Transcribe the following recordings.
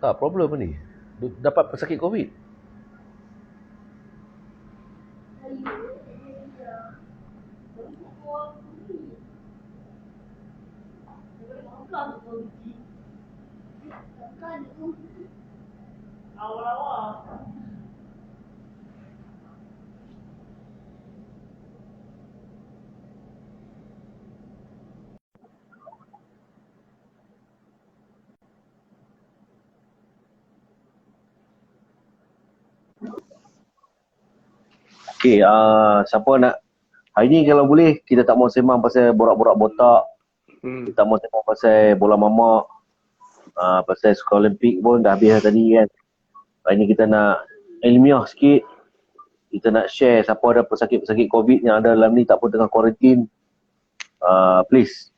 Tak, problem ni. Dapat pesakit COVID. Okay, siapa nak hari ni kalau boleh kita tak mau sembang pasal borak-borak botak. Kita tak mau sembang pasal bola mamak. Pasal Sukan Olimpik pun dah habis tadi kan. Hari ni kita nak ilmiah sikit. Kita nak share siapa ada pesakit-pesakit COVID yang ada dalam ni tak pun tengah kuarantin. Please.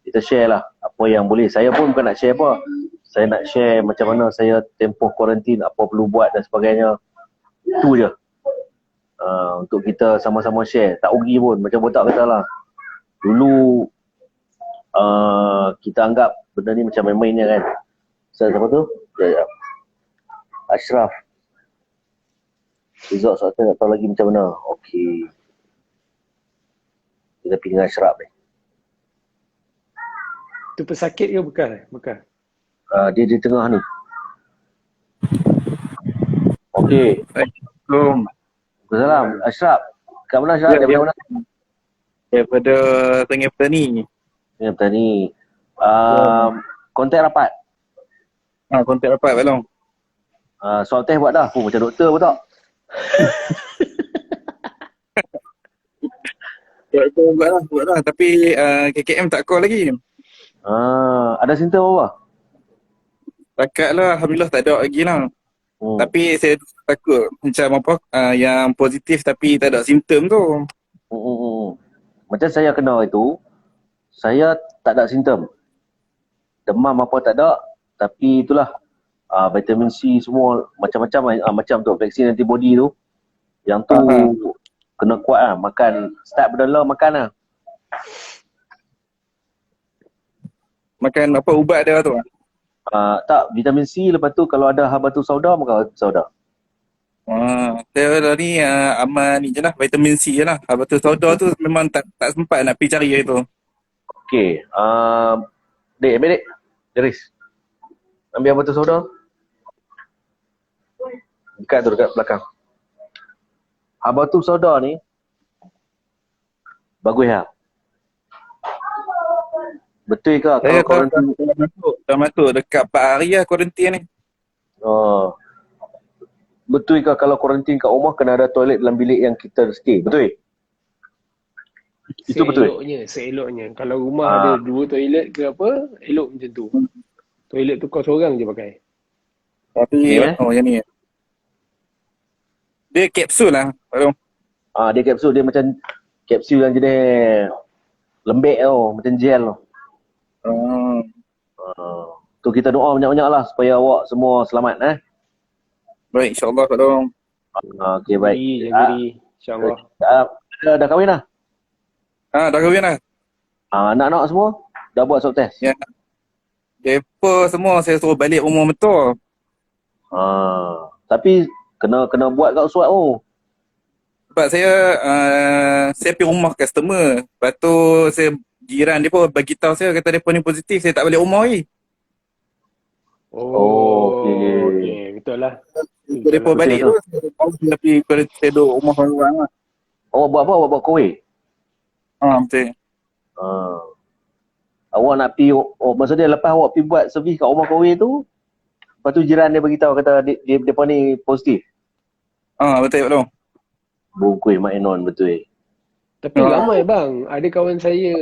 Kita share lah apa yang boleh. Saya pun bukan nak share apa. Saya nak share macam mana saya tempoh kuarantin, apa perlu buat dan sebagainya. Itu je. Untuk kita sama-sama share. Tak rugi pun. Macam botak kata lah. Dulu kita anggap benda ni macam main-main je kan. Siapa tu? Ashraf. Result soal tak tahu lagi macam mana. Okey. Kita pergi dengan Ashraf ni. Tu pesakit ke bukan? Bukan. Dia di tengah ni. Okey. Assalamualaikum. Waalaikumsalam. Ashraf. Kat mana Ashraf? Daripada mana? Daripada Tengah Petani. Tengah Petani. Kontak rapat. Kontak rapat Pak Long. Soal test buat dah. Macam doktor pun tak? Buat lah. Tapi KKM tak call lagi. Ada simptom apa? Takat lah, Alhamdulillah tak ada lagi lah. Tapi saya takut macam apa, yang positif tapi tak ada simptom tu. Macam saya kena itu, saya tak ada simptom. Demam apa tak ada, tapi itulah vitamin C semua macam-macam macam tu vaksin antibody tu. Yang tu kena kuat lah, makan start benda makan lah. Makan apa ubat dia tu? Tak, vitamin C, lepas tu kalau ada habatus sauda makan habatus sauda. Saya dah ni aman ni je lah, vitamin C je lah. Habatus sauda tu memang tak sempat nak pergi cari hari tu. Okey, Dek, ambil Dek. Jeris. Ambil habatus sauda. Dekat tu, dekat belakang. Habatus sauda ni bagus lah. Betul ke kalau kuarantin? Dah masuk dekat 4 hari lah kuarantin ni. Betul ke kalau kuarantin kat rumah kena ada toilet dalam bilik yang kita stay? Betul? Itu betul? Seeloknya. Kalau rumah ada 2 toilet ke apa, elok macam tu. Toilet tu kau seorang je pakai. Tapi, yang ni. Dia kapsul lah. Dia kapsul. Dia macam kapsul yang jenis lembek tau. Macam gel tau. Tu kita doa banyak-banyak lah supaya awak semua selamat Baik, insyaAllah Pak Long. Okey, baik. InsyaAllah. Dah kahwin dah? Dah kahwin dah. Anak-anak semua dah buat swab test? Ya. Depa semua saya suruh balik rumah betul. Tapi kena buat kat swab tu. Sebab saya pergi rumah customer. Lepas tu saya jiran dia pun bagi tahu saya kata depa ni positif, saya tak balik rumah lagi. Okey. Betul lah. Depa balik tu saya pergi saya duduk rumah orang lah. Awak buat apa? Awak buat kowe? Betul. Awak nak pergi, maksudnya lepas awak pergi buat servis kat rumah kowe tu, lepas tu jiran dia bagi tahu kata depa ni positif. Betul Pak Long. Bungkus Mak Enon betul. Tapi ramai bang, ada kawan saya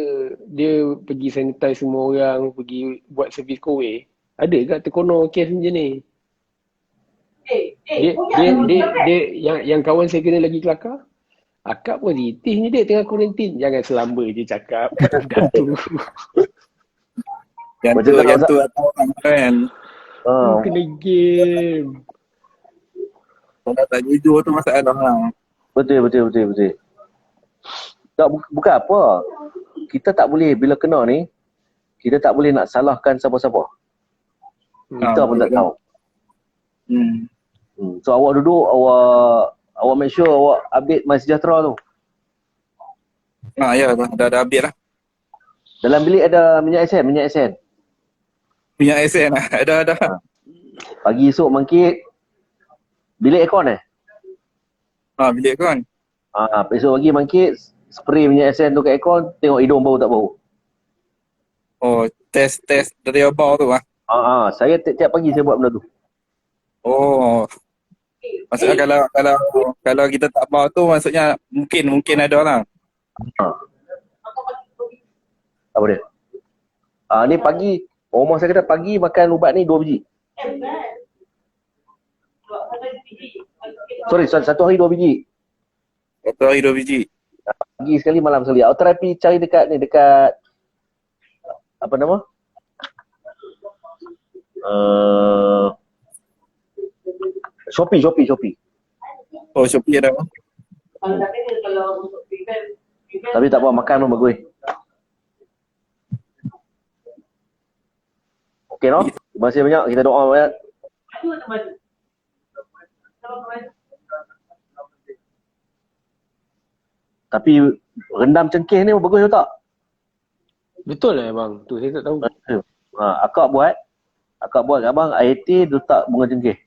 dia pergi sanitize semua orang, pergi buat servis kowe. Ada kat terkono kes macam ni. Dia yang kawan saya kena lagi kelakar. Akak positif ni dia tengah kuarantin. Jangan selamba je cakap. Dah tu. Yang tu atau kan. Kena game. Kalau tak jujur tu masalah lah. Betul. Tak, bukan apa. Kita tak boleh bila kena ni, kita tak boleh nak salahkan siapa-siapa. Kita pun tak tahu. So awak duduk, awak make sure awak update MySejahtera tu. Ya, dah update lah. Dalam bilik ada minyak esen. Minyak esen lah. Ada. Pagi esok mangkit, bilik aircon Bilik kan. Esok pagi mangkit, spray minyak esen tu kat aircon, tengok hidung bau tak bau. Oh, test dari bau tu lah. Saya tiap pagi saya buat benda tu. Oh. Maksudnya kalau kita tak bau tu, maksudnya mungkin ada lah. Apa dia? Ni pagi, rumah saya kata pagi makan ubat ni 2 biji. Sorry, satu hari 2 biji. Satu hari 2 biji. Pagi sekali, malam sekali. Awak try pergi cari dekat apa nama? Shopee. Oh, Shopee ada. Tapi tak apa, makan pun bagus. Okey, no? Terima kasih banyak. Kita doa banyak. Tapi rendam cengkeh ni bagus ke tak? Betul lah bang. Tu saya tak tahu. Akak buat kat abang air teh letak bunga cengkeh.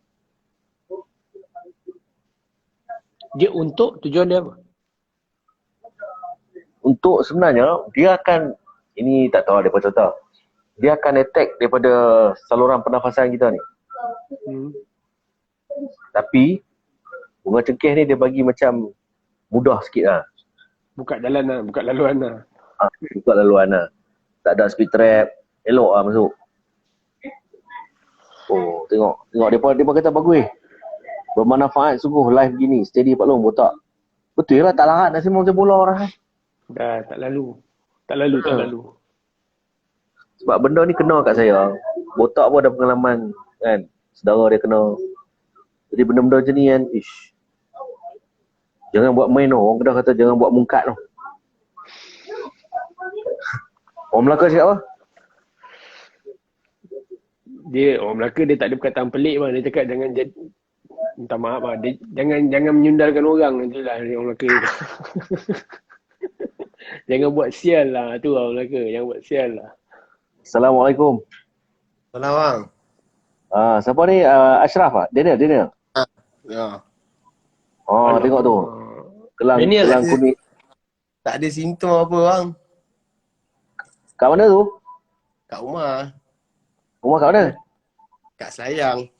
Dia untuk tujuan dia apa? Untuk sebenarnya dia akan, ini tak tahu daripada contoh. Dia akan attack daripada saluran pernafasan kita ni. Tapi bunga cengkeh ni dia bagi macam mudah sikit lah. Buka laluan lah. Buka laluan lah. Tak ada speed trap. Elok lah masuk. Oh, tengok dia kata bagus. Bermanfaat sungguh live begini. Steady Pak Long botak. Betul lah, tak larat nak semua macam bola orang. Dah tak lalu. Sebab benda ni kena kat saya. Botak pun ada pengalaman kan. Saudara dia kena. Jadi benda-benda macam ni kan, jangan buat main tau. Orang Kedah kata jangan buat mungkat tau. Orang Melaka cakap apa? Orang Melaka dia tak ada perkataan pelik bang. Dia cakap jangan minta maaf lah. Dia jangan menyundalkan orang nanti lah orang Melaka. Jangan buat sial lah. Tu orang Melaka. Jangan buat sial lah. Assalamualaikum. Salam bang. Siapa ni? Ashraf ah? Daniel? Ya. Tengok tu. Kelang kuning. Tak ada simptom apa bang. Kat mana tu? Kat rumah. Rumah kat mana? Kat Selayang.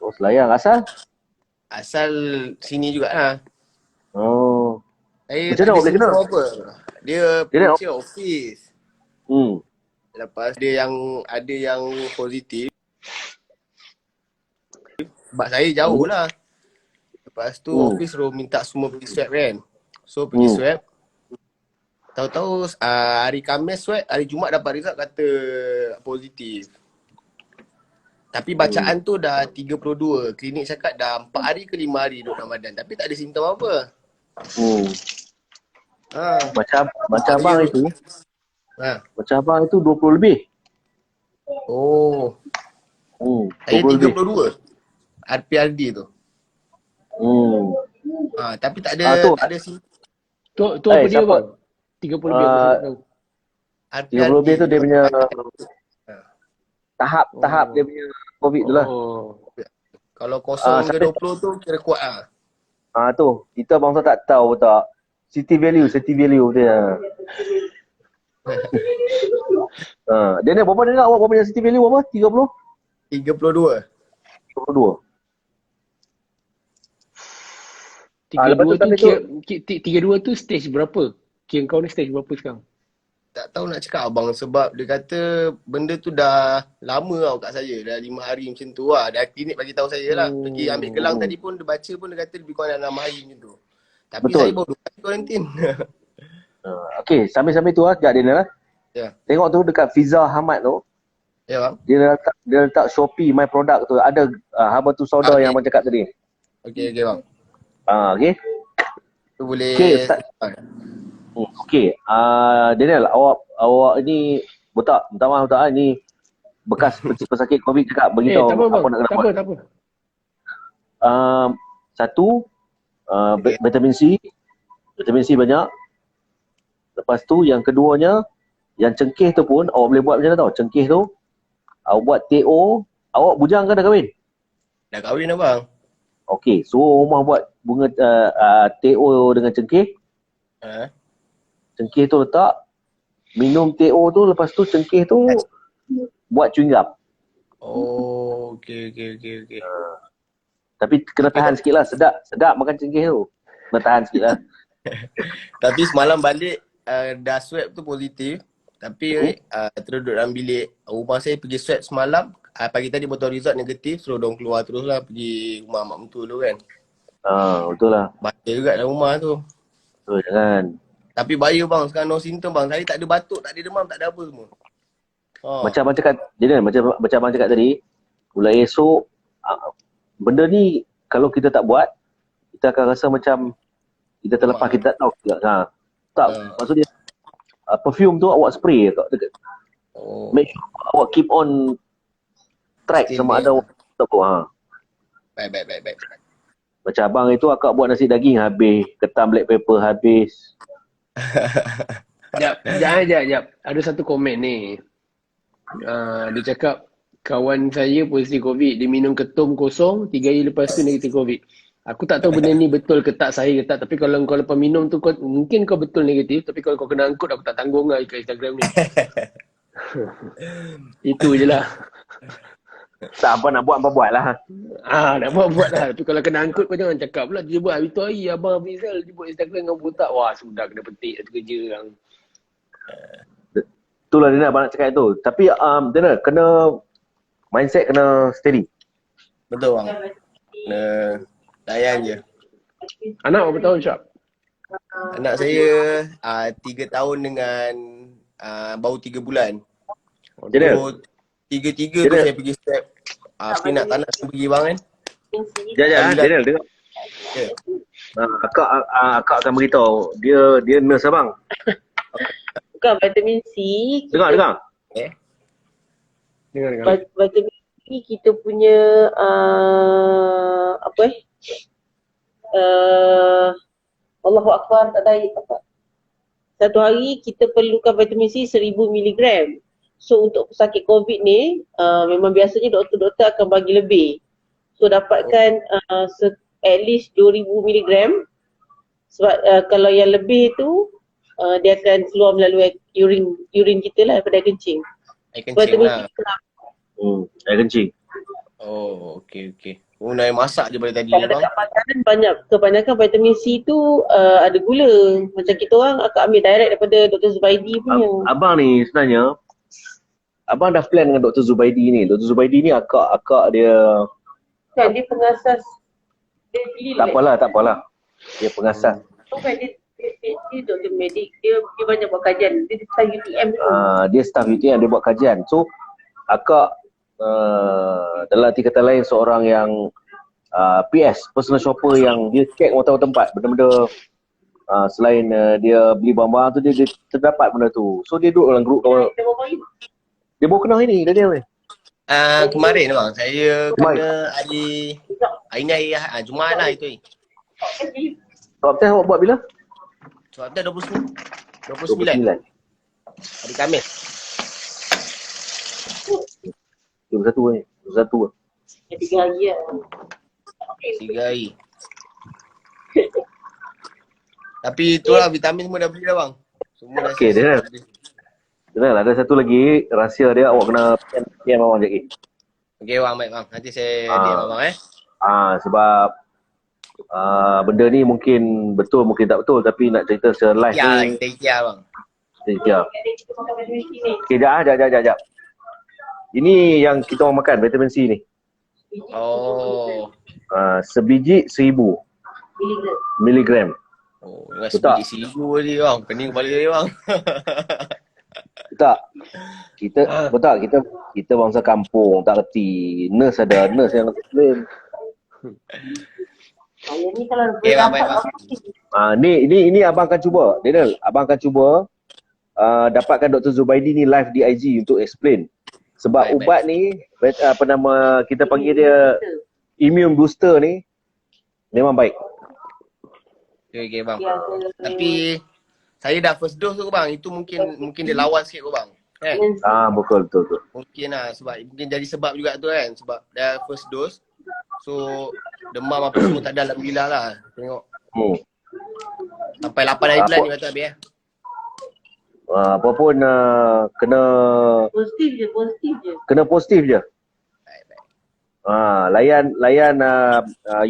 Oh, Selayang. Asal? Asal sini jugalah. Oh. Saya Macam tak mana ada boleh kenal? simptom apa. Dia punca office. Lepas ada yang positif. Sebab saya jauh lah. Lepas tu office suruh minta semua pergi swab kan. So pergi swab. Tahu-tahu hari Khamis swab, hari Jumaat dapat result kata positif. Tapi bacaan tu dah 32. Klinik cakap dah 4 hari ke 5 hari duduk dalam badan. Tapi tak ada simptom apa. Macam abang itu. Macam abang itu 20 lebih. Oh. Saya 32. RPRD tu. Tapi tak ada simptom. Tu apa dia bang? 30 lebih aku tak tahu. 30 lebih tu dia punya tahap dia punya COVID tu lah. Kalau kosong ke 20 tu kira kuat lah. Tu. Kita bangsa tak tahu tak. City value dia. Dia ni berapa dengar awak punya city value berapa? 30? 32. 32. 32 tu stage berapa? Kira kau ni stage berapa sekarang? Tak tahu nak cakap abang sebab dia kata benda tu dah lama tau kat saya. Dah 5 hari macam tu lah. Dah klinik bagi tahu saya lah. Pergi ambil gelang tadi pun dia baca pun dia kata lebih kurang dalam 6 hari macam tu. Tapi betul. Saya baru 2 kali kuarantin. Okey, sambil-sambil tu lah sekejap dia lah. Ya. Tengok tu dekat Fiza Hamad tu. Ya bang. Dia letak Shopee My Product tu. Ada Habatus Sauda yang abang cakap tadi. Okey bang. Okey. Tu boleh. Okey, Daniel, awak ini botak. Minta maaf botak ni bekas pesakit COVID cakap beritahu tak apa bang. apa nak kena Tak buat. apa, tak apa. Satu, vitamin C. Vitamin C banyak. Lepas tu yang keduanya, yang cengkeh tu pun awak boleh buat macam mana tau. Cengkeh tu awak buat TO. Awak bujang ke dah kahwin? Dah kahwin abang. Okey, suruh rumah buat bunga TO dengan cengkeh. Cengkeh tu letak, minum TO tu, lepas tu cengkeh tu buat chewing gum. Oh, okey. Tapi kena tahan sikit lah, sedap makan cengkeh tu. Kena tahan sikit lah. Tapi semalam balik dah swab tu positif. Tapi terus duduk dalam bilik. Rumah saya pergi swab semalam. Pagi tadi botol result negatif. Suruh diorang keluar terus lah pergi rumah mak mentua tu kan. Betul lah. Bahaya juga dalam rumah tu. Betul, jangan. Tapi bahaya bang, sekarang no symptom bang. Saya tak ada batuk, tak ada demam, tak ada apa semua. Macam abang cakap, macam abang cakap tadi, mulai esok, benda ni kalau kita tak buat, kita akan rasa macam kita terlepas, kita tak tahu. Tak, maksudnya perfume tu awak spray dekat. Make sure awak keep on track Still sama ada awak tak buat. Baik. Macam abang itu akak buat nasi daging habis, ketam black pepper habis. Sekejap. Ada satu komen ni. Dia cakap kawan saya positif COVID. Dia minum ketum kosong, 3 hari lepas tu negatif COVID. Aku tak tahu benda ni betul ke tak, sahih ke tak. Tapi kalau kau lepas minum tu, mungkin kau betul negatif. Tapi kalau kau kena angkut, aku tak tanggung lah kat Instagram ni. Itu je lah. Tak apa nak buat, apa buat lah. Nak buat lah. Tapi kalau kena angkut, kau jangan cakap pula. Dia buat hari tu hari, Abang Fizal, dia buat Instagram dengan botak. Wah, sudah kena petik satu kerja yang. Itulah Dina abang nak cakap itu. Tapi Dina, kena mindset kena steady. Betul bang. Kena layan je. Anak berapa tahun, Syab? Anak saya 3 tahun dengan baru 3 bulan. Jadi So, 3-3 tu saya pergi step. Tapi nak tak nak saya pergi bang kan. Daniel dengar. Ya. Akak akan beritahu. Dia nurse abang. Bukan vitamin C. Dengar. Dengar. Vitamin C kita punya Allahu Akbar, tak ada apa. Satu hari kita perlukan vitamin C 1000 mg. So untuk pesakit COVID ni memang biasanya doktor-doktor akan bagi lebih. So dapatkan at least 2000 mg. Sebab kalau yang lebih tu dia akan keluar melalui urine kita lah daripada kencing. Air kencing lah. Air kencing. Oh, okey. Nak masak je pada tadi Kalau bang. dekat makanan kebanyakan vitamin C tu ada gula. Macam kita orang akan ambil direct daripada Dr. Zubaidi punya. Abang ni sebenarnya, abang dah plan dengan Dr. Zubaidi ni. Dr. Zubaidi ni akak dia. Kan dia pengasas. Dia pilih Tak apalah. Dia pengasas. Bukan dia doktor medik. Dia banyak buat kajian. Dia staff UTM tu. Dia staff UTM, dia buat kajian. So akak dalam arti kata lain seorang yang PS, personal shopper yang dia check tahu tempat benda-benda selain dia beli barang-barang tu, dia terdapat benda tu. So dia duduk dalam grup kawan. Dia baru kenal ini Daniel ni. Kemarin bang, saya kena hari ni Jumaat lah itu. Swab test awak buat bila? Swab test 29. Hari Khamis. 21 ni. 21. 3 hari lah. 3 hari. Tapi itulah vitamin semua dah beli dah bang. Semua dah Okey, siap. Dengar, ada satu lagi rahsia dia, awak kena PM abang sekejap lagi. Okey bang, baik bang. Nanti saya DM abang sebab benda ni mungkin betul, mungkin tak betul, tapi nak cerita secara live Ya, ni. kita ikhtiar bang. Kita okey, sekejap. Ini yang kita orang makan, vitamin C ni. Oh. Sebiji 1000 miligram. Oh, dengan Betul. sebiji seribu je bang. Pening kepala saya bang. Tak. Kita bangsa kampung, tak reti. Nurse ada, nurse yang lain. Yang ni kalau Okey bang, baik bang. Ni abang akan cuba. Daniel, abang akan cuba dapatkan Dr. Zubaidi ni live di IG untuk explain. Sebab Baik, ubat ni, apa nama, kita panggil dia immune booster ni, memang baik. Okay bang. Tapi saya dah first dose tu bang. Itu mungkin dia lawan sikit bang. Kan? Betul. Mungkin lah sebab mungkin jadi sebab juga tu kan. Sebab dah first dose. So demam apa semua tak ada, alhamdulillah lah. Tengok. Sampai 8 hari bulan ni kata habis Apa pun kena Positif je. kena positif je. Layan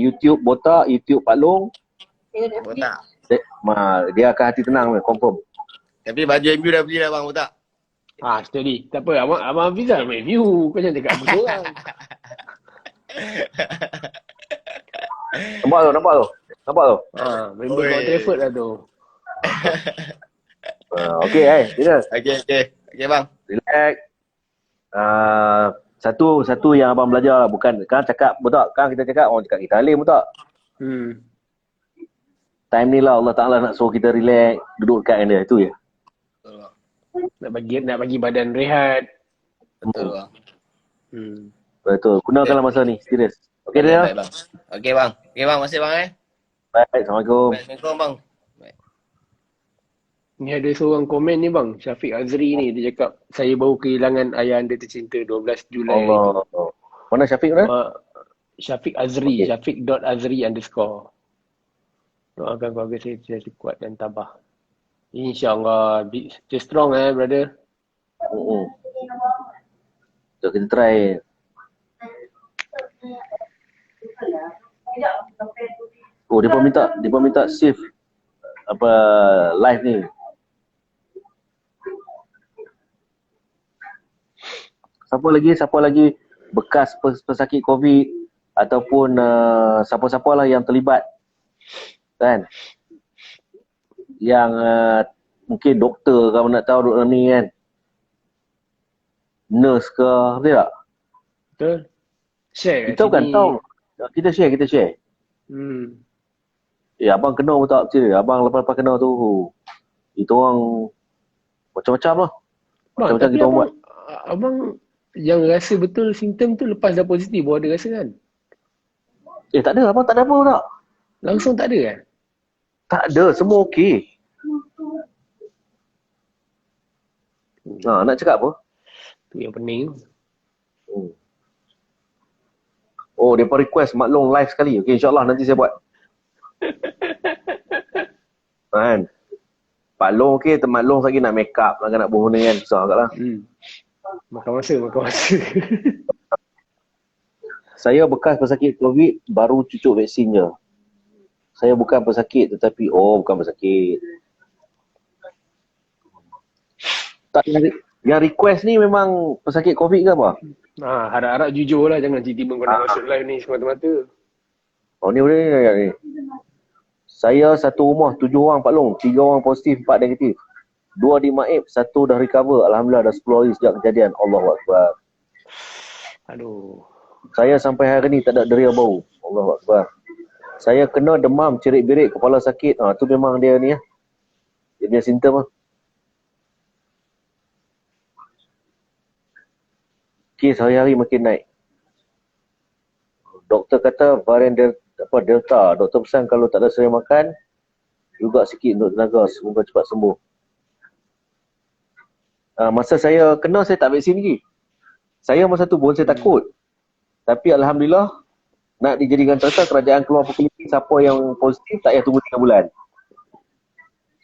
YouTube Botak, YouTube Pak Long. Betul tak? Dia akan hati tenang, confirm. Tapi baju MU dah beli dah bang, betul tak? Steady. Tak apa, Abang Hafiz dah review. Kau jangan cakap aku seorang. Nampak tu. Member Old Trafford lah tu. Okay, serius. Okay bang. Relax. Satu yang abang belajar lah, bukan kan cakap betul. Kan kita cakap orang cakap kita alim betul. Time ni lah Allah Ta'ala nak suruh kita relax, duduk dekat dia, itu je. Nak bagi badan rehat. Betul bang. Betul. Gunakanlah masa ni, serius. Okay dia. Bang. Okay bang. Masih bang Baik, Assalamualaikum. Assalamualaikum bang. Ni ada seorang komen ni bang, Syafiq Azri ni, dia cakap saya baru kehilangan ayah anda tercinta 12 Julai. Allah. Mana Syafiq ni? Syafiq Azri, Okay. Syafiq.Azri_. Doakan keluarga saya kuat dan tabah. InsyaAllah. Stay strong brother. Jom kita try. Dia pun minta save apa live ni. Siapa lagi bekas pesakit COVID ataupun siapa-siapa lah yang terlibat kan, yang mungkin doktor kalau nak tahu doktor ni kan, nurse ke, betul tak? Betul. Share Kita bukan tahu, kita share. Abang kena pun tak betul. Abang lepas kena tu, itu orang macam-macam lah. Macam-macam kita orang buat. Abang yang rasa betul simptom tu lepas dah positif baru ada rasa kan? Tak ada, abang tak ada apa tak. Langsung tak ada kan? Tak ada, semua okey. Nak cakap apa? Tu yang pening. Mereka request Mak Long live sekali. Okey, insyaAllah nanti saya buat. Kan? Pak Long okey, Mak Long lagi nak make up, nak bohong kan, susah agak lah. Makan masa. Saya bekas pesakit COVID, baru cucuk vaksin je. Saya bukan pesakit tetapi, bukan pesakit. Tak, yang request ni memang pesakit COVID ke apa? Harap-harap jujur lah, jangan tiba-tiba kau nak masuk live ni semata-mata. Ni boleh ni. Saya satu rumah 7 orang Pak Long, 3 orang positif, 4 negatif. 2 di Maib, 1 dah recover. Alhamdulillah dah 10 hari sejak kejadian. Allahu Akbar. Aduh. Saya sampai hari ni tak ada deria bau. Allahu Akbar. Saya kena demam, cerit-berit, kepala sakit. Tu memang dia ni lah. Dia punya simptom lah. Kes hari-hari makin naik. Doktor kata varian Delta. Doktor pesan kalau tak ada sering makan, juga sikit untuk tenaga, semoga cepat sembuh. Masa saya kena, saya tak vaksin lagi. Saya masa tu pun saya takut. Tapi Alhamdulillah, nak dijadikan contoh, kerajaan keluar pukul siapa yang positif tak payah tunggu 3 bulan.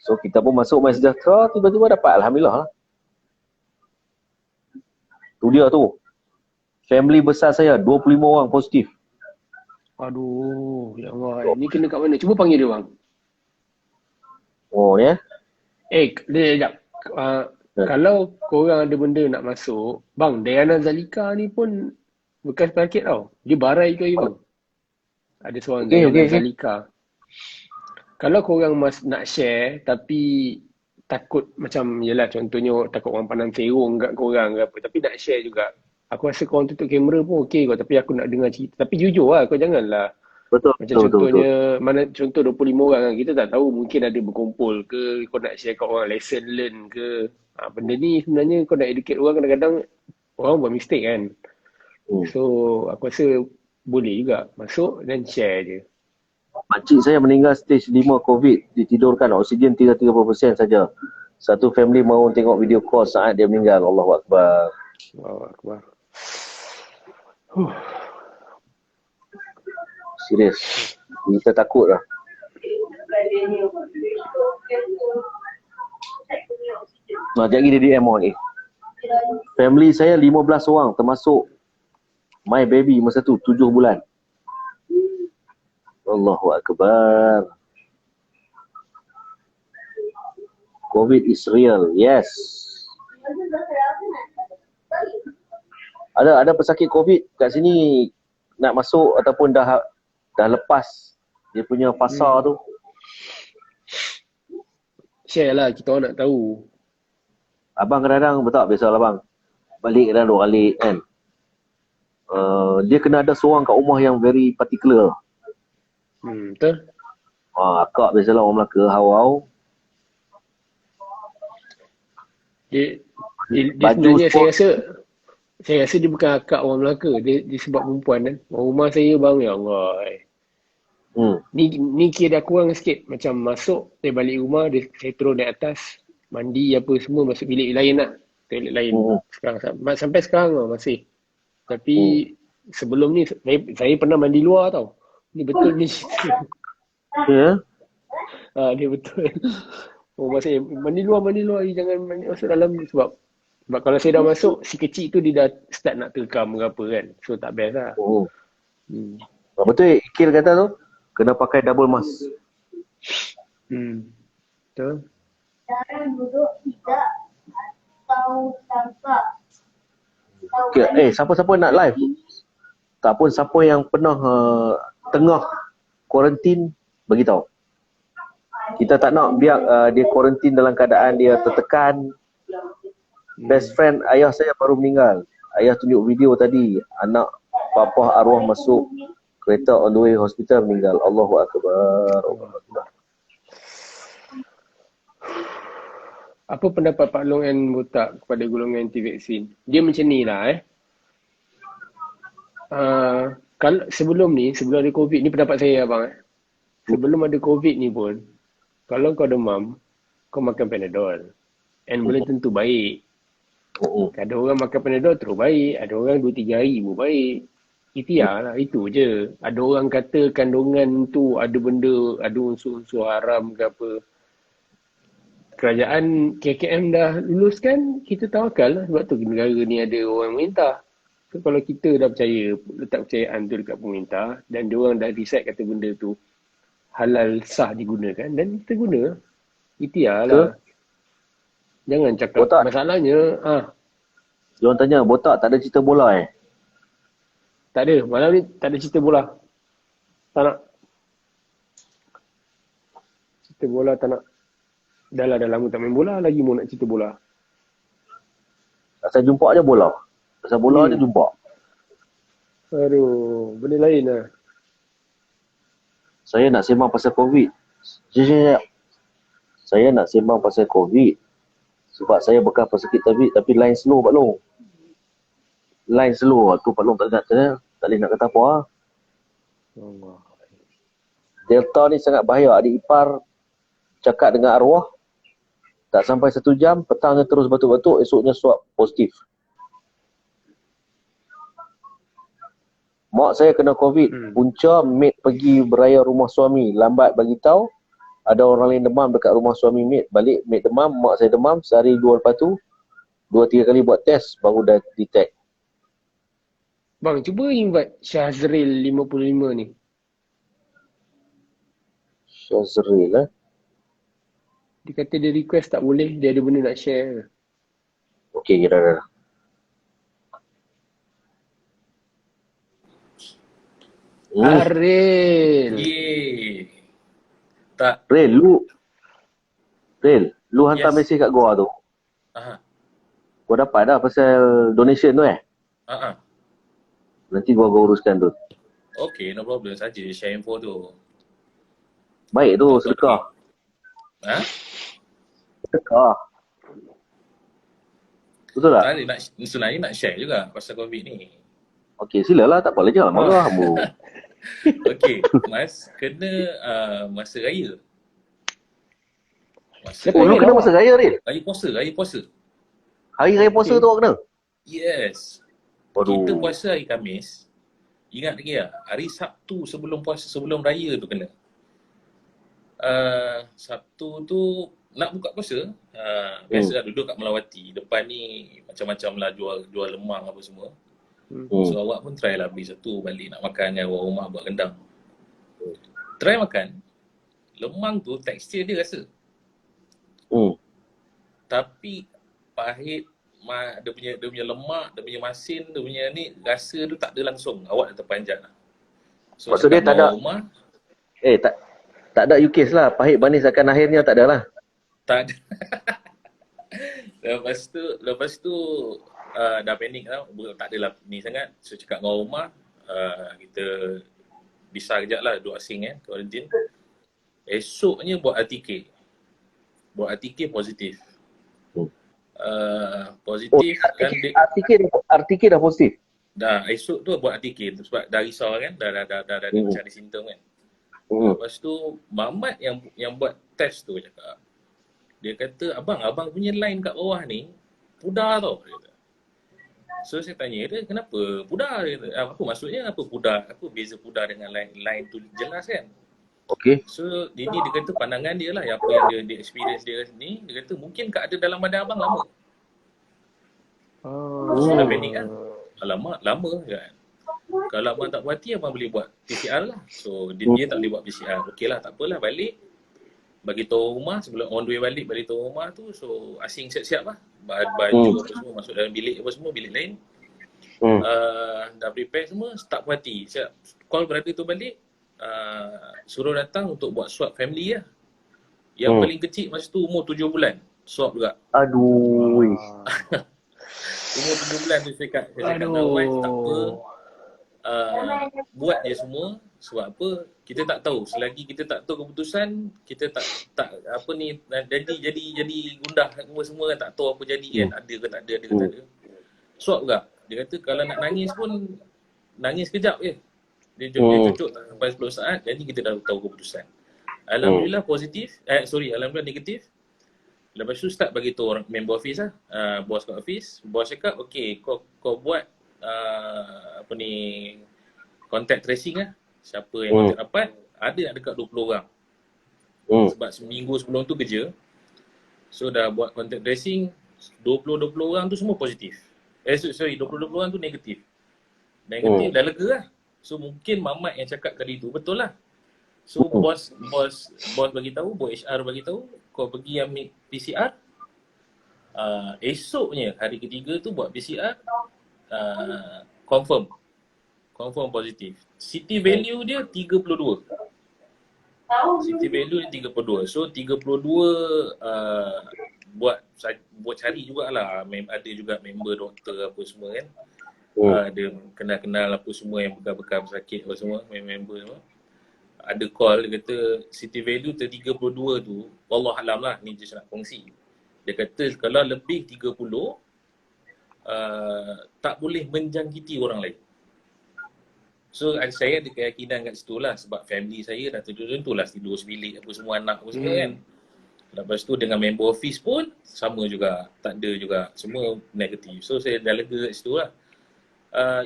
So kita pun masuk MySejahtera, tiba-tiba dapat. Alhamdulillah lah. Tu dia tu. Family besar saya, 25 orang positif. Aduh, ya Allah. Ini kena kat mana? Cuba panggil dia bang. Ni Sekejap. Kalau korang ada benda nak masuk, bang, Diana Zalika ni pun bekas penyakit tau. Dia barai ke bang? Ada seorang Diana Zalika. Kalau korang nak share tapi takut macam, yelah contohnya takut orang pandang terong kat korang ke apa, tapi nak share juga. Aku rasa korang tutup kamera pun okey kot, tapi aku nak dengar cerita. Tapi jujur lah, kau janganlah Betul, Macam betul, betul, betul. contohnya, mana contoh 25 orang kan, kita tak tahu mungkin ada berkumpul ke, kau nak share kat orang lesson learn ke. Benda ni sebenarnya kau nak educate orang, kadang-kadang orang buat mistake kan. So aku rasa boleh juga masuk dan share je. Makcik saya meninggal stage 5 COVID, ditidurkan, oksigen 30% saja. Satu family mahu tengok video call saat dia meninggal. Allahu Akbar. Allahu Akbar. Serius. Kita takut lah. Sekejap lagi dia DM orang ni. Family saya 15 orang termasuk my baby masa tu 7 bulan. Allahu Akbar. COVID is real. Yes. Ada pesakit COVID kat sini nak masuk ataupun dah lepas dia punya fasa tu. Share lah, kita orang nak tahu. Abang kadang-kadang betul tak biasalah bang. Balik kadang dua kali kan. Dia kena ada seorang kat rumah yang very particular. Betul. Akak biasalah orang Melaka, hau-hau. Dia Baju sebenarnya sport. saya rasa dia bukan akak orang Melaka. Dia sebab perempuan kan. Rumah saya bang, ya Allah. Ni kira dah kurang sikit. Macam masuk, saya balik rumah, saya turun naik atas, mandi apa semua, masuk bilik lain lah. Toilet lain. Sekarang, sampai sekarang lah masih. Tapi sebelum ni, saya pernah mandi luar tau. Ni betul ni. Ya. Dia betul. Saya mandi luar, jangan mandi masuk dalam sebab kalau saya dah masuk, si kecil tu dia dah start nak terkam ke apa kan. So tak best lah. Betul Ikil kata tu, kena pakai double mask. Betul. Jangan duduk tidak atau tangkap. Okay. Siapa-siapa nak live tak pun, siapa yang pernah tengah kuarantin, beritahu. Kita tak nak biar dia kuarantin dalam keadaan dia tertekan. Best friend ayah saya baru meninggal. Ayah tunjuk video tadi, anak papa arwah masuk kereta on the way hospital meninggal. Allahu Akbar. Apa pendapat Pak Long and Botak kepada golongan anti-vaksin? Dia macam ni lah kalau sebelum ada COVID ni, pendapat saya abang sebelum ada COVID ni pun, kalau kau demam, kau makan Panadol. And belum tentu baik. Ada orang makan Panadol terus baik, ada orang 2-3 hari pun baik. Lah, itu je. Ada orang kata kandungan tu ada benda, ada unsur-unsur haram ke apa. Kerajaan KKM dah luluskan, kita tawakal lah. Sebab tu negara ni ada orang pemerintah. So kalau kita dah percaya, letak kepercayaan tu dekat pemerintah, dan diorang dah decide kata benda tu halal sah digunakan, dan kita guna. Lah. Jangan cakap Botak. Masalahnya Diorang tanya, Botak tak ada cerita bola tak ada. Malam ni tak ada cerita bola. Tak nak. Cerita bola tak nak. Dah lama tak main bola, lagi mau nak cerita bola. Asal jumpa je bola. Asal bola je jumpa. Aduh, benda lain lah. Saya nak sembang pasal COVID. Saya nak sembang pasal COVID. Sebab saya bekas pesakit tapi line slow Pak Long. Line slow. Tu Pak Long tak boleh nak kata apa. Allah. Delta ni sangat bahaya. Adik ipar cakap dengan arwah, tak sampai 1 jam, petangnya terus batuk-batuk, esoknya swab positif. Mak saya kena COVID. Punca, mate pergi beraya rumah suami. Lambat bagi tahu. Ada orang lain demam dekat rumah suami mate. Balik, mate demam, mak saya demam. Sehari 2 lepas tu, 2-3 kali buat test, baru dah detect. Bang, cuba invite Syazril 55 ni. Syazril Dia kata dia request tak boleh, dia ada benda nak share. Okey, dah. Aril. Tak. Ril, lu hantar mesej kat gua tu. Gua dapat dah pasal donation tu Aha. Nanti gua uruskan tu. Okay, no problem saja share info tu. Baik tu, sedekah. Ha? Sedekah. Betul tak? Tak ada, sebenarnya nak share juga pasal COVID ni. Okey, silalah, tak apalah, jangan marah. Bu. Okay, kena masa raya. Oh, lu kena masa raya, Ril? Raya puasa. Hari raya puasa tu awak kena? Yes. Waduh. Kita puasa hari Khamis. Ingat lagi lah, hari Sabtu sebelum puasa, sebelum raya tu kena. Sabtu tu nak buka puasa, biasalah duduk kat Melawati. Depan ni macam-macam lah jual lemang apa semua. So awak pun try lah beli satu balik nak makan dengan orang rumah buat rendang. Try makan. Lemang tu tekstur dia rasa. Tapi pahit, dia punya lemak, dia punya masin, dia punya ni rasa tu tak ada langsung. Awak dah terpanjat lah. So maksud dia tak ada rumah, tak ada ukis lah. Pahit manis akan akhirnya tak ada lah. tak ada. Lepas tu dah panik tau. Tak adalah ni sangat. So cakap dengan rumah, kita bisa kejap lah, duduk asing quarantine. Esoknya buat RTK. Positif. Positif kan RTK dah positif. Dah esok tu buat RTK sebab dah risau kan, dah cari simptom kan. Lepas tu Mamat yang buat test tu cakap, dia kata abang punya line kat bawah ni pudar tau, dia kata. So saya tanya dia, kenapa pudar? Dia kata, apa maksudnya, apa pudar, apa beza pudar dengan line tu, jelas kan. Okey. So dia kata pandangan dia lah, apa yang dia experience dia ni, dia kata mungkin ada dalam badan abang lama. So dah panik kan. Alamak, lama kan. Kalau abang tak puas hati, abang boleh buat PCR lah. So dia tak boleh buat PCR. Okey lah, tak apalah, balik. Bagi tahu rumah, sebelum on the way balik tahu rumah tu. So asing siap-siap lah. Baju apa semua masuk dalam bilik apa semua, bilik lain. Dah prepare semua, start puas hati. Siap call brother tu balik. Suruh datang untuk buat swab family lah. Yang paling kecil masa tu umur 7 bulan. Swab juga. Aduh. Umur 7 bulan tu saya cakap dengan wife, tak apa. Buat je semua. Sebab apa? Kita tak tahu. Selagi kita tak tahu keputusan, kita tak apa ni, jadi gundah semua kan, tak tahu apa jadi kan. Ada ke tak ada. Swab juga. Dia kata kalau nak nangis pun nangis kejap je. Dia cucuk tak sampai 10 saat, jadi kita dah tahu keputusan. Alhamdulillah positif, alhamdulillah negatif. Lepas tu start bagi tahu orang member office lah, bos kat office. Bos cakap, okay, kau buat contact tracing lah. Siapa yang contact rapat, ada nak dekat 20 orang. Sebab seminggu sebelum tu kerja. So dah buat contact tracing, 20 orang tu semua positif. 20 orang tu negatif. Negatif dah lega lah. So mungkin Mamat yang cakap tadi tu betul lah. So bos bagi tahu, bos HR bagi tahu, kau pergi ambil PCR. Esoknya hari ketiga tu buat PCR, confirm positif. City value dia 32. City value dia 32. So 32 buat cari jugalah. Ada juga member doktor apa semua kan. Ada kenal-kenal apa semua yang bekal-bekal sakit apa semua, member semua. Ada call, dia kata city value 32 tu, wallahualam lah, ni just nak kongsi. Dia kata kalau lebih 30, tak boleh menjangkiti orang lain. So saya ada keyakinan kat situ lah, sebab family saya dah tentulah tidur sebilik apa semua, anak apa semua kan. Lepas tu dengan member office pun sama juga, tak ada juga, semua negatif. So saya dah lega kat situ lah.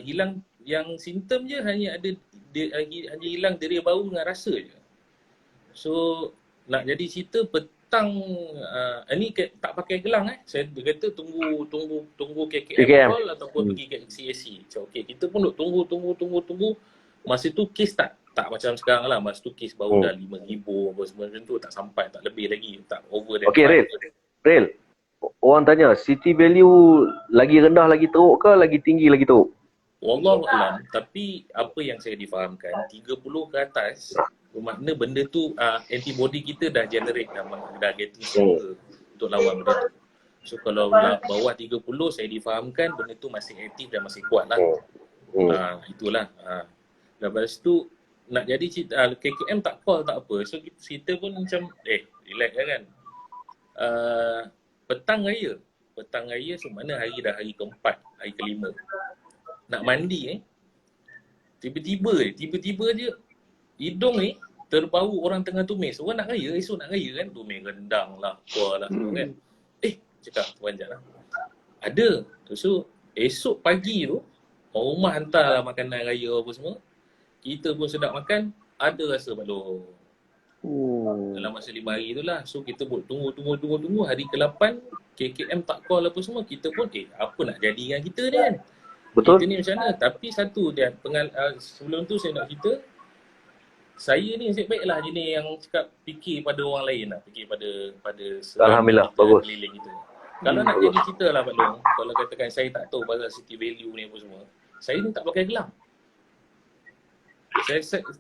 Hilang yang simptom je hanya hilang deria bau dengan rasa je. So nak jadi cerita petang ni tak pakai gelang saya kata tunggu KKM call ataupun pergi ke CAC. So okey, kita pun duk tunggu. Masa tu kes tak macam sekarang lah. Masa tu kes baru dah 5,000 apa semua macam tu, tak sampai, tak lebih lagi, tak over. Okey, Ril. Orang tanya, city value lagi rendah lagi teruk ke lagi tinggi lagi teruk? Wallahualam, tapi apa yang saya difahamkan 30 ke atas bermakna benda tu antibody kita dah generate, dah getting stronger untuk lawan benda tu. So kalau bawah 30 saya difahamkan benda tu masih aktif dan masih kuat lah. Itulah. Lepas tu nak jadi cerita, KKM tak call tak apa. So kita pun macam relax kan. Petang raya so mana hari dah hari keempat, hari kelima. Nak mandi tiba-tiba je hidung ni terbau orang tengah tumis. Orang nak raya, esok nak raya kan, tumis rendang lah, kuah lah semua kan. Cakap tuan jap lah. Ada. So esok pagi tu orang rumah hantar lah makanan raya apa semua. Kita pun sedap makan, ada rasa baloi. Dalam masa 5 hari tu lah. So kita pun tunggu. Hari ke-8 KKM tak call apa semua. Kita pun apa nak jadi dengan kita ni kan. Betul. Kita ni macam mana. Tapi satu dia sebelum tu saya nak cerita. Saya ni nasib baiklah jenis yang cakap fikir pada orang lain lah. Fikir pada Alhamdulillah, kita, bagus. keliling kita. Kalau nak jadi cerita lah Pak Long, kalau katakan saya tak tahu pasal city value ni apa semua, saya ni tak pakai gelang. Saya self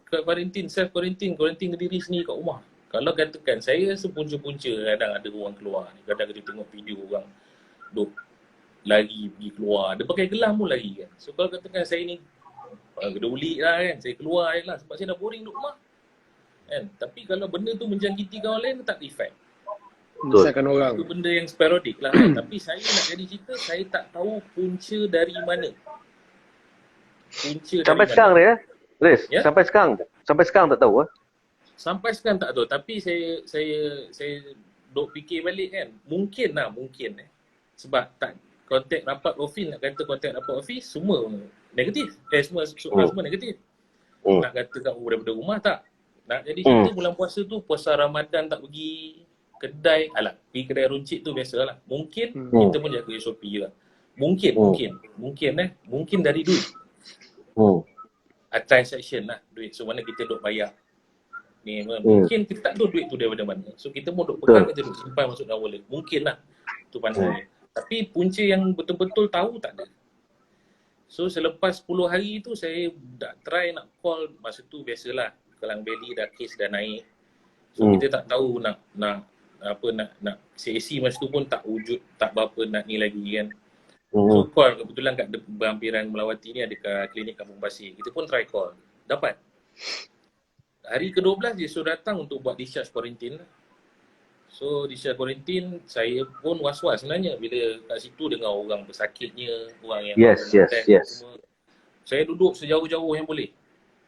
quarantine diri sendiri kat rumah. Kalau katakan saya sepunca-punca kadang ada orang keluar ni, kadang kita tengok video orang duk lari pergi keluar, dia pakai gelang pun lari kan. So kalau katakan saya ni gedolik lah kan, saya keluar je lah sebab saya dah boring duduk rumah kan. Tapi kalau benda tu menjangkiti kawan lain tak effect. Misalkan orang. Itu benda yang sporadik lah kan. Tapi saya nak jadi cerita, saya tak tahu punca dari mana. Sampai sekarang ni Riz, Ya? sampai sekarang tak tahu Sampai sekarang tak tahu. Tapi saya duk fikir balik kan. Mungkin sebab tak kontak rapat office, nak kata kontak rapat office semua negatif. Semua negatif. Nak kata kat daripada rumah tak. Nak jadi cerita bulan puasa tu, puasa Ramadan tak pergi kedai, pergi kedai runcit tu biasalah. Mungkin kita pun jaga SOP lah. Mungkin dari duit. Transaction lah duit. So mana kita duk bayar. Ni mungkin kita tak tahu duit tu daripada mana. So kita pun duk pegang, kita duk simpan masuk dalam wallet. Mungkin lah. Tu pandai. Tapi punca yang betul-betul tahu tak ada. So selepas 10 hari tu saya dah try nak call. Masa tu biasalah Kelang Valley dah kes dah naik. So kita tak tahu nak CAC masa tu pun tak wujud, tak berapa nak ni lagi kan. So call, kebetulan kat berhampiran Melawati ni ada klinik Kampung Pasir. Kita pun try call. Dapat. Hari ke-12 dia suruh datang untuk buat discharge quarantine. So discharge quarantine, saya pun was-was sebenarnya bila kat situ dengan orang pesakitnya, orang yang Yes. semua. Saya duduk sejauh-jauh yang boleh.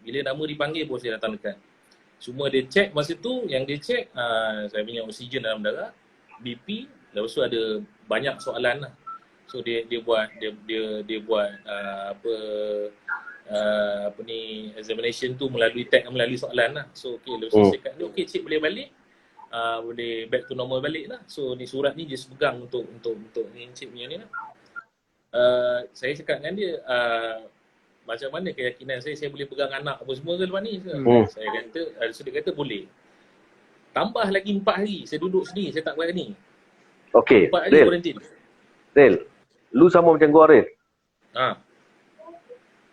Bila nama dipanggil pun saya datang dekat. Semua dia check masa tu, yang dia check saya punya oksigen dalam darah, BP, lepas tu ada banyak soalan lah. So dia buat examination tu melalui soalan lah. So lepas tu saya kata cik boleh balik, boleh back to normal balik lah. So ni surat ni dia pegang untuk ni cik punya ni lah. Saya cakap dengan dia, macam mana keyakinan saya boleh pegang anak apa semua ke lepas ni? Saya kata, dia kata boleh. Tambah lagi 4 hari, saya duduk sini, saya tak berani. Okey, 4 hari quarantine. Ril, lu sama macam gua Ril.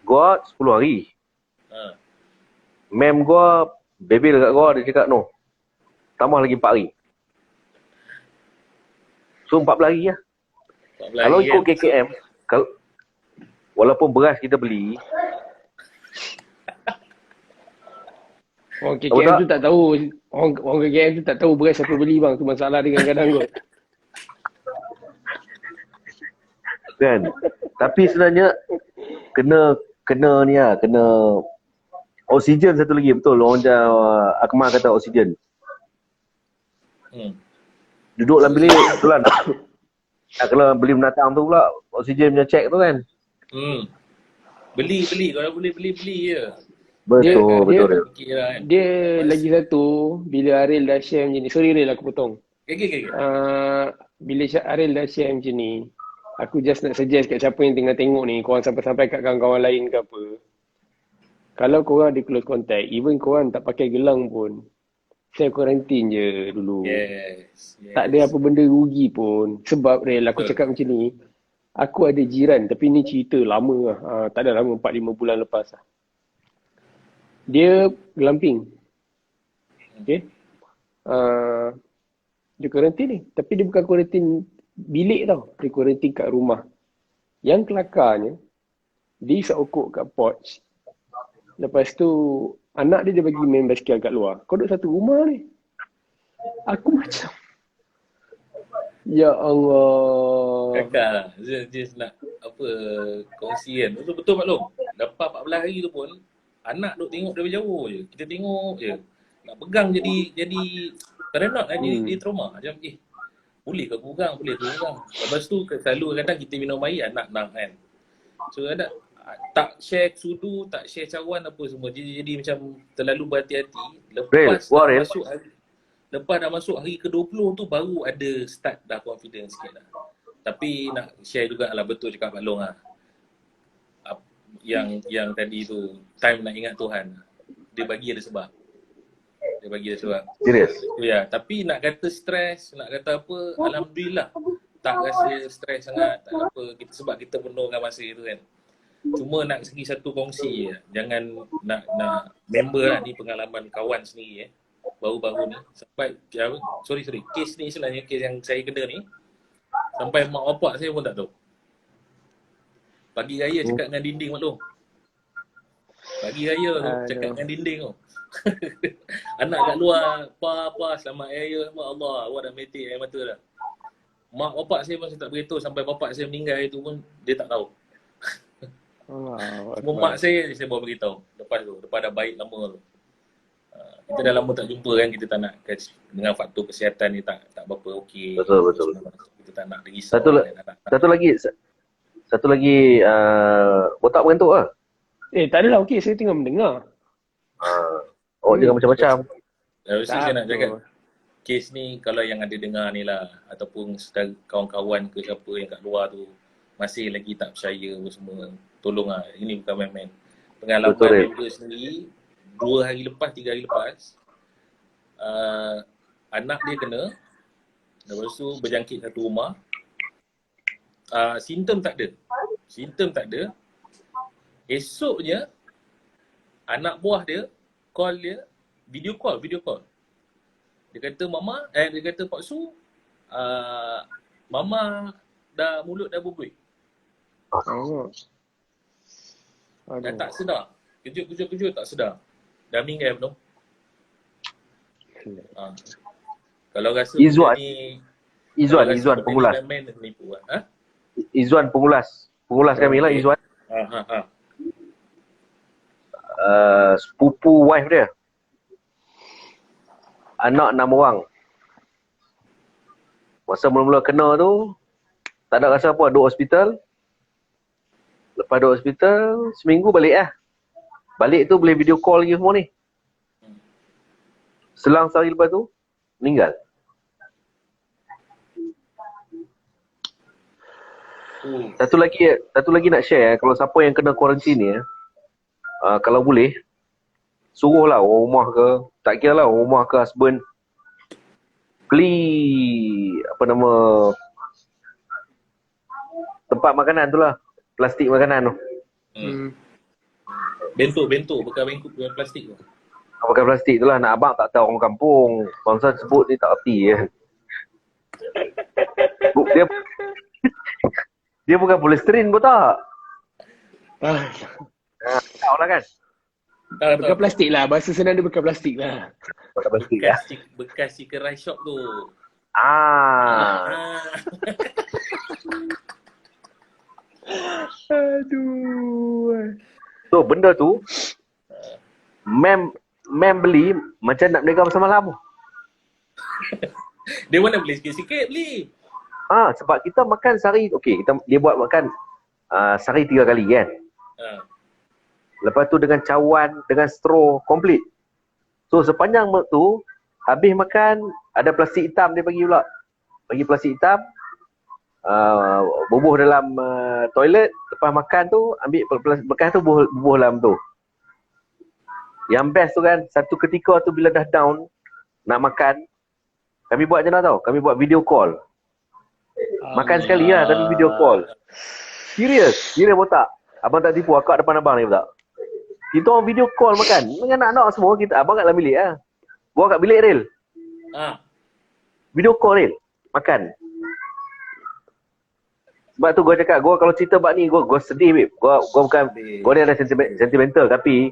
Gua 10 hari. Mem gua bebel kat gua, dia cakap no. Tambah lagi 4 hari. So 14 hari lah. Kalau ikut KKM, walaupun beras kita beli, orang KKM tu tak tahu, orang KKM tu tak tahu beras siapa beli bang, tu masalah dengan kadang kot. kan. Tapi sebenarnya kena ni lah, kena oksigen satu lagi, betul. Orang Akmal kata oksigen. Duduk dalam bilik, betul lah. Kalau beli binatang tu pula, oksigen punya check tu kan. Beli kalau boleh beli je. Betul. Dia lagi satu, bila Aril dah share macam ni, sorry Aril aku potong. Okay. Bila Aril dah share macam ni, aku just nak suggest kat siapa yang tengah tengok ni, korang sampai-sampai kat kawan-kawan lain ke apa. Kalau korang ada close contact, even korang tak pakai gelang pun, self quarantine je dulu. Yes. Tak ada apa benda rugi pun. Sebab Rel, aku cakap macam ni, aku ada jiran, tapi ni cerita lama lah. Tak ada lama, 4-5 bulan lepas lah. Dia glamping. Okay. Dia quarantine ni. Tapi dia bukan quarantine bilik tau. Dia quarantine kat rumah. Yang kelakarnya, dia isap okok kat porch. Lepas tu anak dia bagi main basikal kat luar. Kau duduk satu rumah ni. Aku macam ya Allah. Kakak just nak apa kongsi kan. Betul Pak Long. Lepas 14 hari tu pun anak duk tengok dari jauh je. Kita tengok je. Nak pegang jadi terenot kan dia trauma. Macam boleh ke aku pegang? Lepas tu selalu kadang kita minum air anak nak kan. So ada tak share sudu, tak share cawan apa semua. Jadi macam terlalu berhati-hati. Lepas dah masuk hari ke-20 tu baru ada start dah confidence sikit dah. Tapi nak share jugalah, betul cakap Pak Long lah. Yang tadi tu, time nak ingat Tuhan. Dia bagi ada sebab. Serius? Ya, tapi nak kata stres, nak kata apa, alhamdulillah. Tak rasa stres sangat, tak apa. Sebab kita penuh dengan masa itu kan. Cuma nak segi satu kongsi je. Jangan nak member lah ni pengalaman kawan sendiri baru-baru ni. Sampai, sorry, kes ni sebenarnya, kes yang saya kena ni. Sampai mak bapak saya pun tak tahu. Pagi raya cakap dengan dinding Mak Long. Pagi raya tu cakap dengan dinding tu. Anak kat luar, apa selamat raya sama Allah. Awak dah metik air mata dah. Mak bapak saya pun saya tak beritahu. Sampai bapak saya meninggal itu pun dia tak tahu. Cuma mak saya baru beritahu. Lepas dah baik lama tu. Kita dah lama tak jumpa kan, kita tak nak dengan faktor kesihatan ni tak berapa okey. Betul. Kita tak nak risau. Satu lagi botak mengantuk lah. Tak adalah, okey, saya tengah mendengar. Awak jangan macam-macam. Saya nak cakap kes ni kalau yang ada dengar ni lah, ataupun kawan-kawan ke siapa yang kat luar tu masih lagi tak percaya semua, tolonglah, ini bukan main-main. Pengalaman member sendiri 2 hari lepas, 3 hari lepas, anak dia kena, lepas tu berjangkit satu rumah. Simptom tak ada. Esoknya anak buah dia call dia, video call. Dia kata dia kata Pak Su, mama dah mulut dah berbuih. Dan tak sedar. Kejut tak sedar. Dah meninggal belum? Kalau rasa Izzuan pengulas. Izzuan pengulas kami lah, Izzuan. Sepupu wife dia. Anak 6 orang. Masa mula-mula kena tu tak ada rasa apa, duduk hospital. Lepas duduk hospital, seminggu balik lah. Balik tu boleh video call je semua ni. Selang sehari lepas tu, meninggal. Satu lagi nak share, kalau siapa yang kena kuarantin ni, kalau boleh, suruhlah orang rumah ke, tak kira lah orang rumah ke husband, beli tempat makanan tu lah, plastik makanan tu. Bentuk, bekas bengkok plastik tu. Pakai plastik tu lah, nak abang tak tahu orang kampung. Bangsa sebut ni tak erti je. Dia bukan polystyrene pun tak. Tahu lah kan? Bekas plastik lah, bahasa senang dia bekas plastik lah. Pakai plastik lah. Bekas chicken rice shop tu. Aduh. So benda tu Mem beli macam nak berniaga malam-malam. Dia mana beli sikit-sikit beli. Sebab kita makan sehari, dia buat makan sehari 3 kali kan. Lepas tu dengan cawan, dengan straw, komplit. So sepanjang tu, habis makan, ada plastik hitam dia bagi pula. Bagi plastik hitam, bubuh dalam toilet. Lepas makan tu, ambil bekas tu bubuh dalam tu. Yang best tu kan, satu ketika tu bila dah down, nak makan, kami buat macam mana tau? Kami buat video call. Makan sekali lah, tapi video call. Serius botak. Abang tak tipu, akak depan abang ni tak? Kita orang video call makan. Dengan anak-anak semua, abang kat dalam bilik lah. Gua kat bilik Rel. Video call Rel. Makan. Sebab tu gua cakap, gua kalau cerita bab ni, gua sedih babe. Gua bukan, gua ni ada sentimental, tapi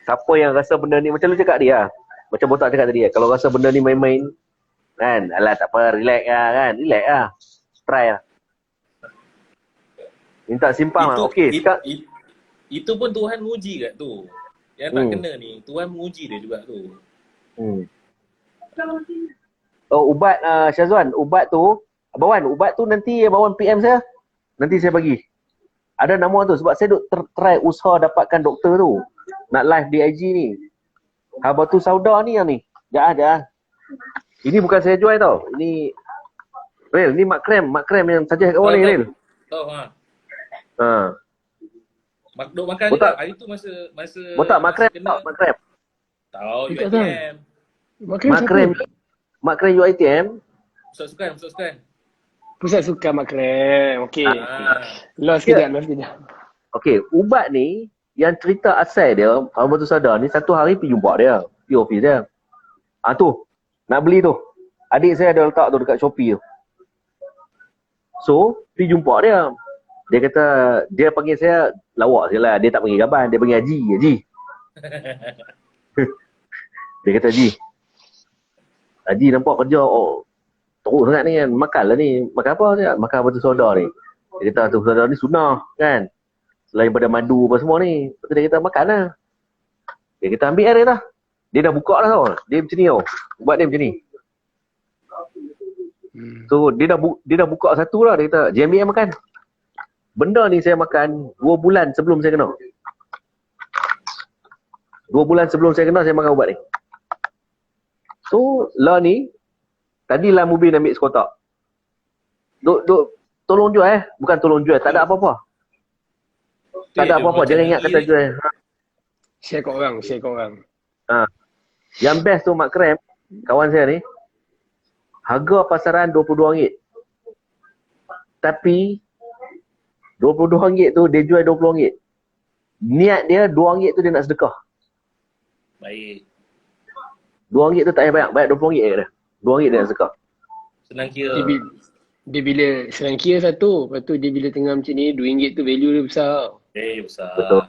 Siapa yang rasa benda ni, macam lu cakap dia lah. Macam botak cakap tadi kalau rasa benda ni main-main, kan, alah tak apa, relax lah kan, relax lah. Try lah. Minta simpang lah. Okey, sekarang. Itu pun Tuhan menguji kat tu. Yang tak kena ni, Tuhan menguji dia juga tu. Oh, ubat Syazwan, ubat tu, Abang ubat tu nanti Abang PM saya. Nanti saya bagi. Ada nama tu sebab saya duk try usaha dapatkan doktor tu. Nak live di IG ni. Habatu Sauda ni yang ni. Jangan. Ini bukan saya jual tau. Ini Rel, ni Mak Krem yang saja kat awal ni, Rel. Tahu ha. Duk makan Botak. juga. Hari tu masa Botak Mak Krem kena. tak, Mak Krem. Tahu Tak UiTM. Mak Krem UiTM. Pusat sukan. Pusat sukan Mak Krem. Okey. Lost kejap. Okey, ubat ni yang cerita asal dia, Abang tu sadar ni, satu hari pergi jumpa dia, pergi office dia. Tu, nak beli tu. Adik saya ada letak tu dekat Shopee tu. So, pergi jumpa dia. Dia kata, dia panggil saya lawak je lah. Dia tak panggil Gaban, dia panggil Haji. Dia kata, Haji nampak kerja, teruk sangat ni kan. Makan lah ni. Makan apa dia? Makan batu soda ni. Dia kata, batu soda ni sunnah kan. Selain pada madu apa semua ni. Lepas tu dia kata, makan lah. Dia kata, ambil air dah. Dia dah buka dah tau. Dia macam ni tau. Ubat dia macam ni. So, dia dah buka satu lah. Dia kata, ambil air makan. Benda ni saya makan 2 bulan sebelum saya kena. 2 bulan sebelum saya kena, saya makan ubat ni. So, lah ni, tadilah Mubin ambil sekotak. Duk, tolong jual Bukan tolong jual, tak ada apa-apa. Tak ada apa-apa, jangan ingat kata jual. Share kat orang. Yang best tu Mak Krem, kawan saya ni, harga pasaran RM22. Tapi, RM22 tu dia jual RM20. Niat dia RM2 tu dia nak sedekah. Baik. RM2 tu tak payah banyak RM20 je dia. RM2 dia nak sedekah. Senang kira. Dia bila senang kira satu, lepas tu dia bila tengah macam ni, RM2 tu value dia besar. Besar. Betul.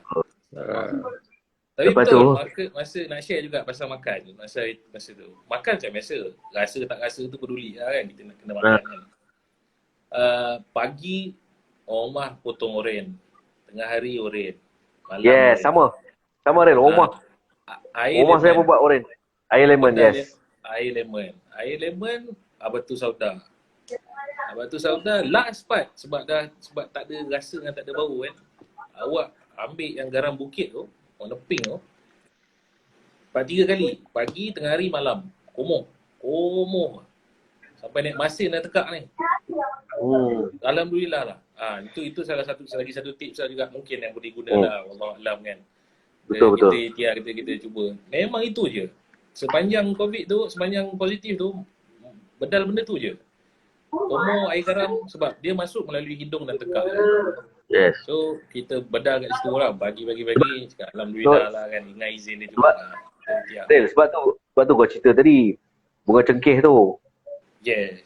Tapi Lepas betul, tu, masa nak share juga pasal makan. Masa tu. Makan macam biasa. Rasa tak rasa tu peduli lah kan. Kita nak kena makan kan. Pagi, Omah potong oren. Tengah hari oren. Malam oren. sama Rel. Omah saya pun buat oren. Air lemon, yes. Air lemon, Abatu Sauda. Abatu Sauda last part sebab tak ada rasa dan tak ada bau kan. Awak ambil yang garam bukit tu, warna pink tu. 3 kali. Pagi, tengah hari, malam. Komoh. Sampai naik masin dah tekak ni. Alhamdulillah lah. Itu salah satu tips lah juga mungkin yang boleh guna lah. Wallahualam kan. Betul. Kita cuba. Memang itu je. Sepanjang COVID tu, sepanjang positif tu, benda tu je. Komoh, air garam sebab dia masuk melalui hidung dan tekak. Yes. So, kita bedal kat situ lah. Bagi. Cakap Alhamdulillah lah kan. Ingat izin dia juga. Rel, sebab tu kau cerita tadi. Bunga cengkeh tu. Yes.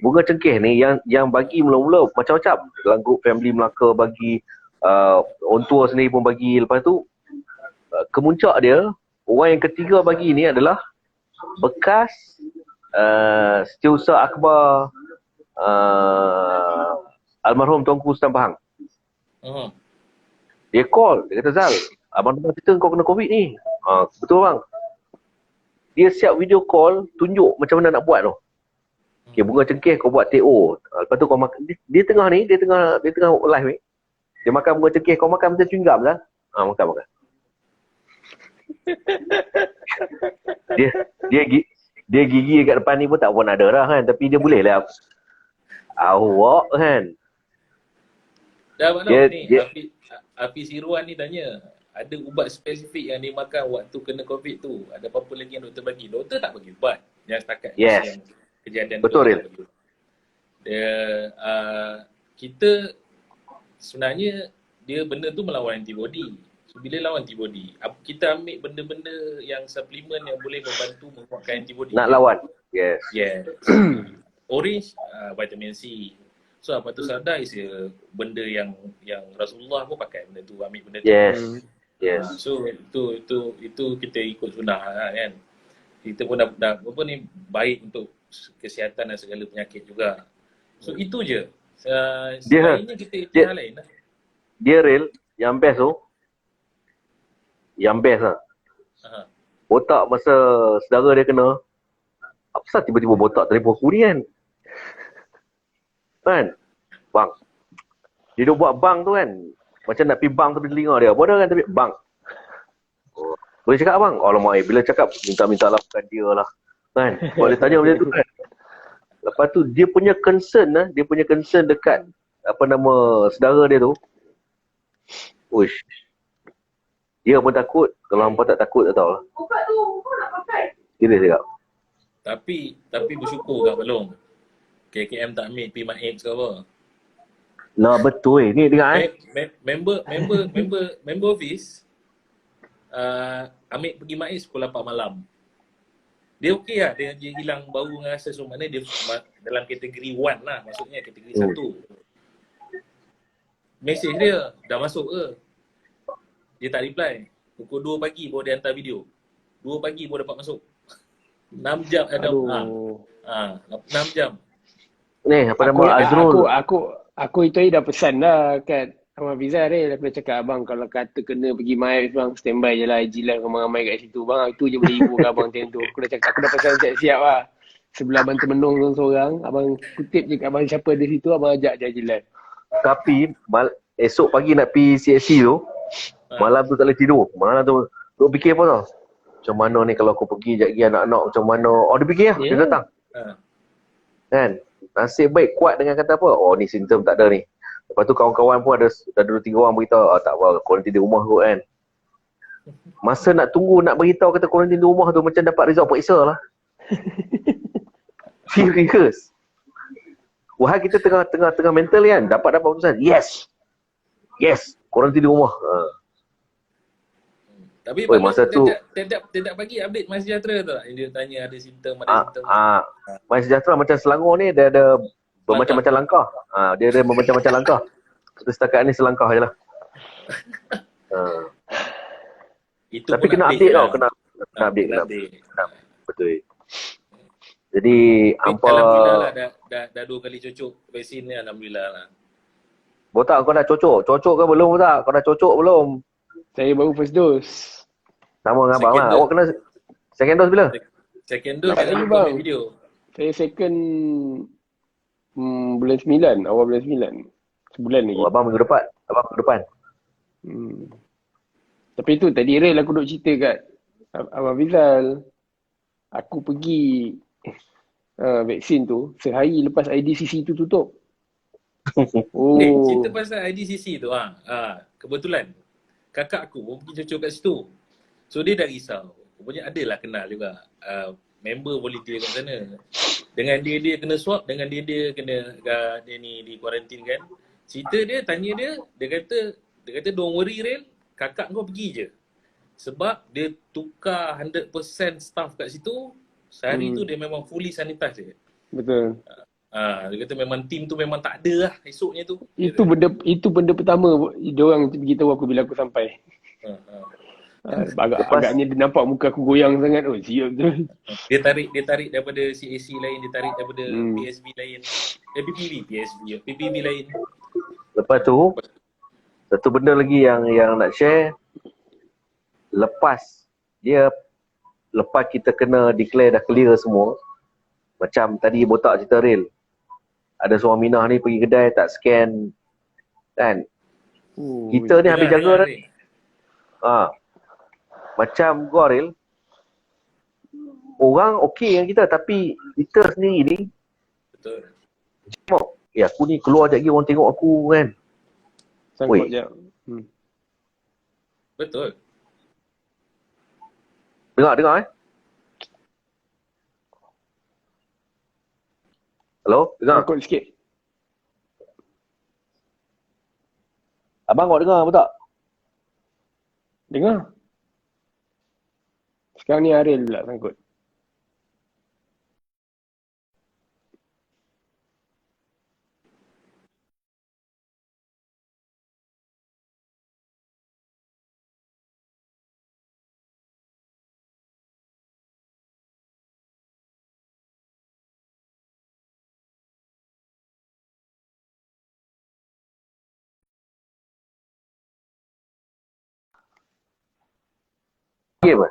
Bunga cengkeh ni yang bagi mula-mula macam-macam. Dalam grup family Melaka bagi, on tour sendiri pun bagi. Lepas tu, kemuncak dia, orang yang ketiga bagi ni adalah bekas Setiausaha Akbar almarhum Tuanku Sultan Pahang. Dia call, dia kata, Zal, abang dengar cerita kau kena COVID ni. Betul bang. Dia siap video call, tunjuk macam mana nak buat tu. Okay, bunga cengkeh kau buat TO. Lepas tu kau makan, dia tengah live ni. Dia makan bunga cengkeh, kau makan macam chewing gum kan? Makan. Dia gigi dekat depan ni pun tak pun ada dah kan, tapi dia boleh lah. Awak kan. Dah mana ni? Hafiz Irwan ni tanya, ada ubat spesifik yang dimakan waktu kena COVID tu? Ada apa-apa lagi yang doktor bagi? Doktor tak bagi ubat. Yang setakat yang kejadian betul, tu. Dia kita sebenarnya dia benda tu melawan antibody. So, bila lawan antibody, kita ambil benda-benda yang suplemen yang boleh membantu menguatkan antibody. Nak lawan. Yes. Orange, vitamin C. So apa tu sadar is benda yang Rasulullah pun pakai benda tu, ambil benda tu. Yes. Yes. So itu kita ikut sunnah kan. Kita pun dah apa ni, baik untuk kesihatan dan segala penyakit juga. So itu je. Selainnya kita ikhtiar lain lah. Dia real, yang best tu, yang best lah. Botak masa saudara dia kena, apa pasal tiba-tiba botak telefon aku ni kan? Kan? Bang. Dia dah buat bang tu kan. Macam nak pergi bang tu di telinga dia. Bodoh kan tapi bang. Oh. Boleh cakap bang? Alamak, bila cakap minta-minta lah bukan dia lah. Kan? Boleh tanya macam tu kan. Lepas tu dia punya concern dekat apa nama saudara dia tu. Uish. Dia pun takut. Kalau hampa tak takut tak tahulah. Buka tu, kau nak pakai. Serius cakap. Tapi bersyukur kat belum. KKM tak ambil P-Mat X ke apa. Lah betul ni dengar Member office ambil pergi Mat X pukul 8 malam. Dia okey lah, dia hilang bau dengan rasa, so mana dia dalam kategori 1 lah, maksudnya kategori 1. Mesej dia dah masuk ke? Dia tak reply. Pukul 2 pagi baru dia hantar video. 2 pagi baru dapat masuk. 6 jam ada 6 jam. Ni apa nama Azrul. Aku itu dah pesan dah kat Abang Fizal Aku dah cakap abang kalau kata kena pergi Miles bang, standby je lah Jilan ramai-ramai kat situ bang. Itu je boleh hibur abang time tu. Aku dah pesan siap-siap lah. Sebelah Abang Temenung seorang, abang kutip je kat abang siapa di situ, abang ajak je Jilan. Tapi esok pagi nak pergi CSC tu, malam tu tak boleh tidur. Malam tu duk fikir apa tau. Macam mana ni kalau aku pergi sekejap lagi anak-anak macam mana. Oh dia fikir lah, dia datang. Kan? Nasib baik kuat dengan kata apa? Oh ni simptom tak ada ni. Lepas tu kawan-kawan pun ada 2-3 orang beritahu, tak apa, kuarantin di rumah kot kan. Masa nak tunggu nak beritahu kata kuarantin di rumah tu macam dapat result periksa lah. Serius. Wahai kita tengah mental kan, dapat keputusan. Yes, kuarantin di rumah. Tapi masa tu tidak bagi update My Sejahtera tu. Dia tanya ada simptom, simptom. My Sejahtera macam Selangor ni dia ada bermacam-macam langkah. Dia ada bermacam-macam langkah. Setakat ni selangkah je lah. Tapi kena update tau. Kena update. Betul. Jadi Alhamdulillah lah dah 2 kali cocok vaksin ni, alhamdulillah lah. Botak kau dah cocok? Cocok ke belum botak? Kau dah cocok belum? Saya baru first dose. Sama dengan abang lah. Awak kena second dose bila? Second dose tak saya bang. video. Saya second bulan 9, awal bulan 9. Sebulan lagi. Oh, abang minggu depan. Tapi tu tadi Rel aku duk cerita kat Abang Fizal. Aku pergi vaksin tu sehari lepas IDCC tu tutup. Cerita pasal IDCC tu kebetulan kakak aku pun pergi cocok kat situ. So dia dah risau. Rupanya adalah kenal juga member volunteer kat sana. Dengan dia kena swab, dengan dia kena dia ni di kuarantin kan. Cerita dia, tanya dia kata don't worry Rel, kakak kau pergi je. Sebab dia tukar 100% staff kat situ. Sehari tu dia memang fully sanitize je. Betul. Dia kata memang tim tu memang tak ada lah esoknya tu. Itu benda pertama diorang beritahu aku bila aku sampai. Agaknya dia nampak muka aku goyang sangat. Oh siap betul. Dia tarik daripada CAC lain, dia tarik daripada PSB lain. PPB lain. Lepas tu satu benda lagi yang nak share. Lepas kita kena declare dah clear semua. Macam tadi botak cerita Rel. Ada seorang Minah ni pergi kedai tak scan kan. Kita ni habis jaga dah ni. Macam gua Rel, orang okey dengan kita tapi kita sendiri ni betul. Aku ni keluar sekejap lagi orang tengok aku kan. Sangkut je. Betul. Dengar Hello? Dengar? Sangkut sikit. Abang kau dengar apa tak? Dengar. Sekarang ni Aril pula sangkut. Game ke?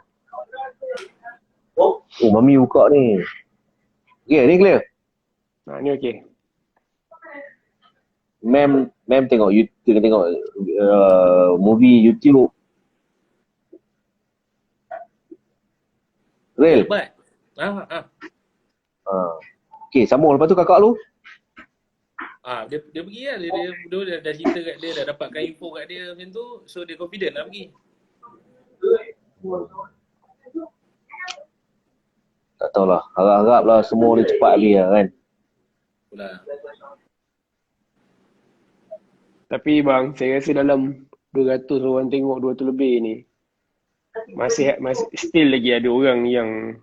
Oh, Mami buka ni. Okay, ni clear. Ni okey. Mem tengok YouTube, tengok movie YouTube. Real. Hebat. Okay, sambung. Lepas tu kakak lu. Dia pergi lah. Dia dah cerita kat dia, dah dapatkan info kat dia macam tu. So dia confident lah pergi. Tak tahulah. Harap-harap lah semua ni cepat habis lah kan. Itulah. Tapi bang, saya rasa dalam 200 orang tengok 200 lebih ni, masih still lagi ada orang yang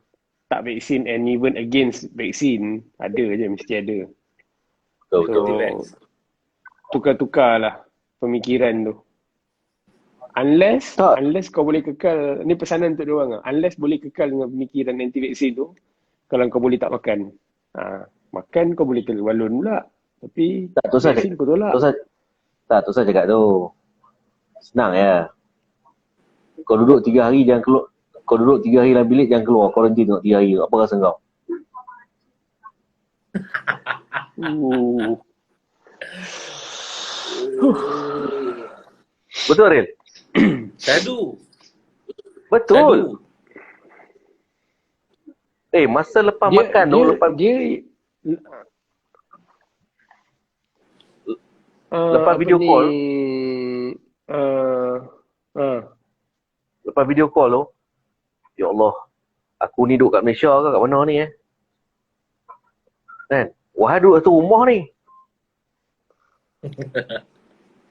tak vaksin and even against vaksin. Ada je, mesti ada. Betul. So, tukar-tukar lah pemikiran tu. Unless kau boleh kekal, ni pesanan untuk diorang lah. Unless boleh kekal dengan pemikiran anti-vaksin tu, kalau kau boleh tak makan. Makan kau boleh kena balon pula. Tapi Tak, tu saja. vaksin kau tolak. Tu saja cakap tu. Senang ya. Kau duduk 3 hari jangan keluar. Kau duduk 3 hari dalam bilik jangan keluar. Kuarantin tengok 3 hari. Apa rasa kau? Betul Ril? Sadu. Betul. Masa lepas makan tu, lepas video call. Lepas video call tu, ya Allah, aku ni duduk kat Malaysia ke kat mana ni kan? Wahai duduk satu rumah ni.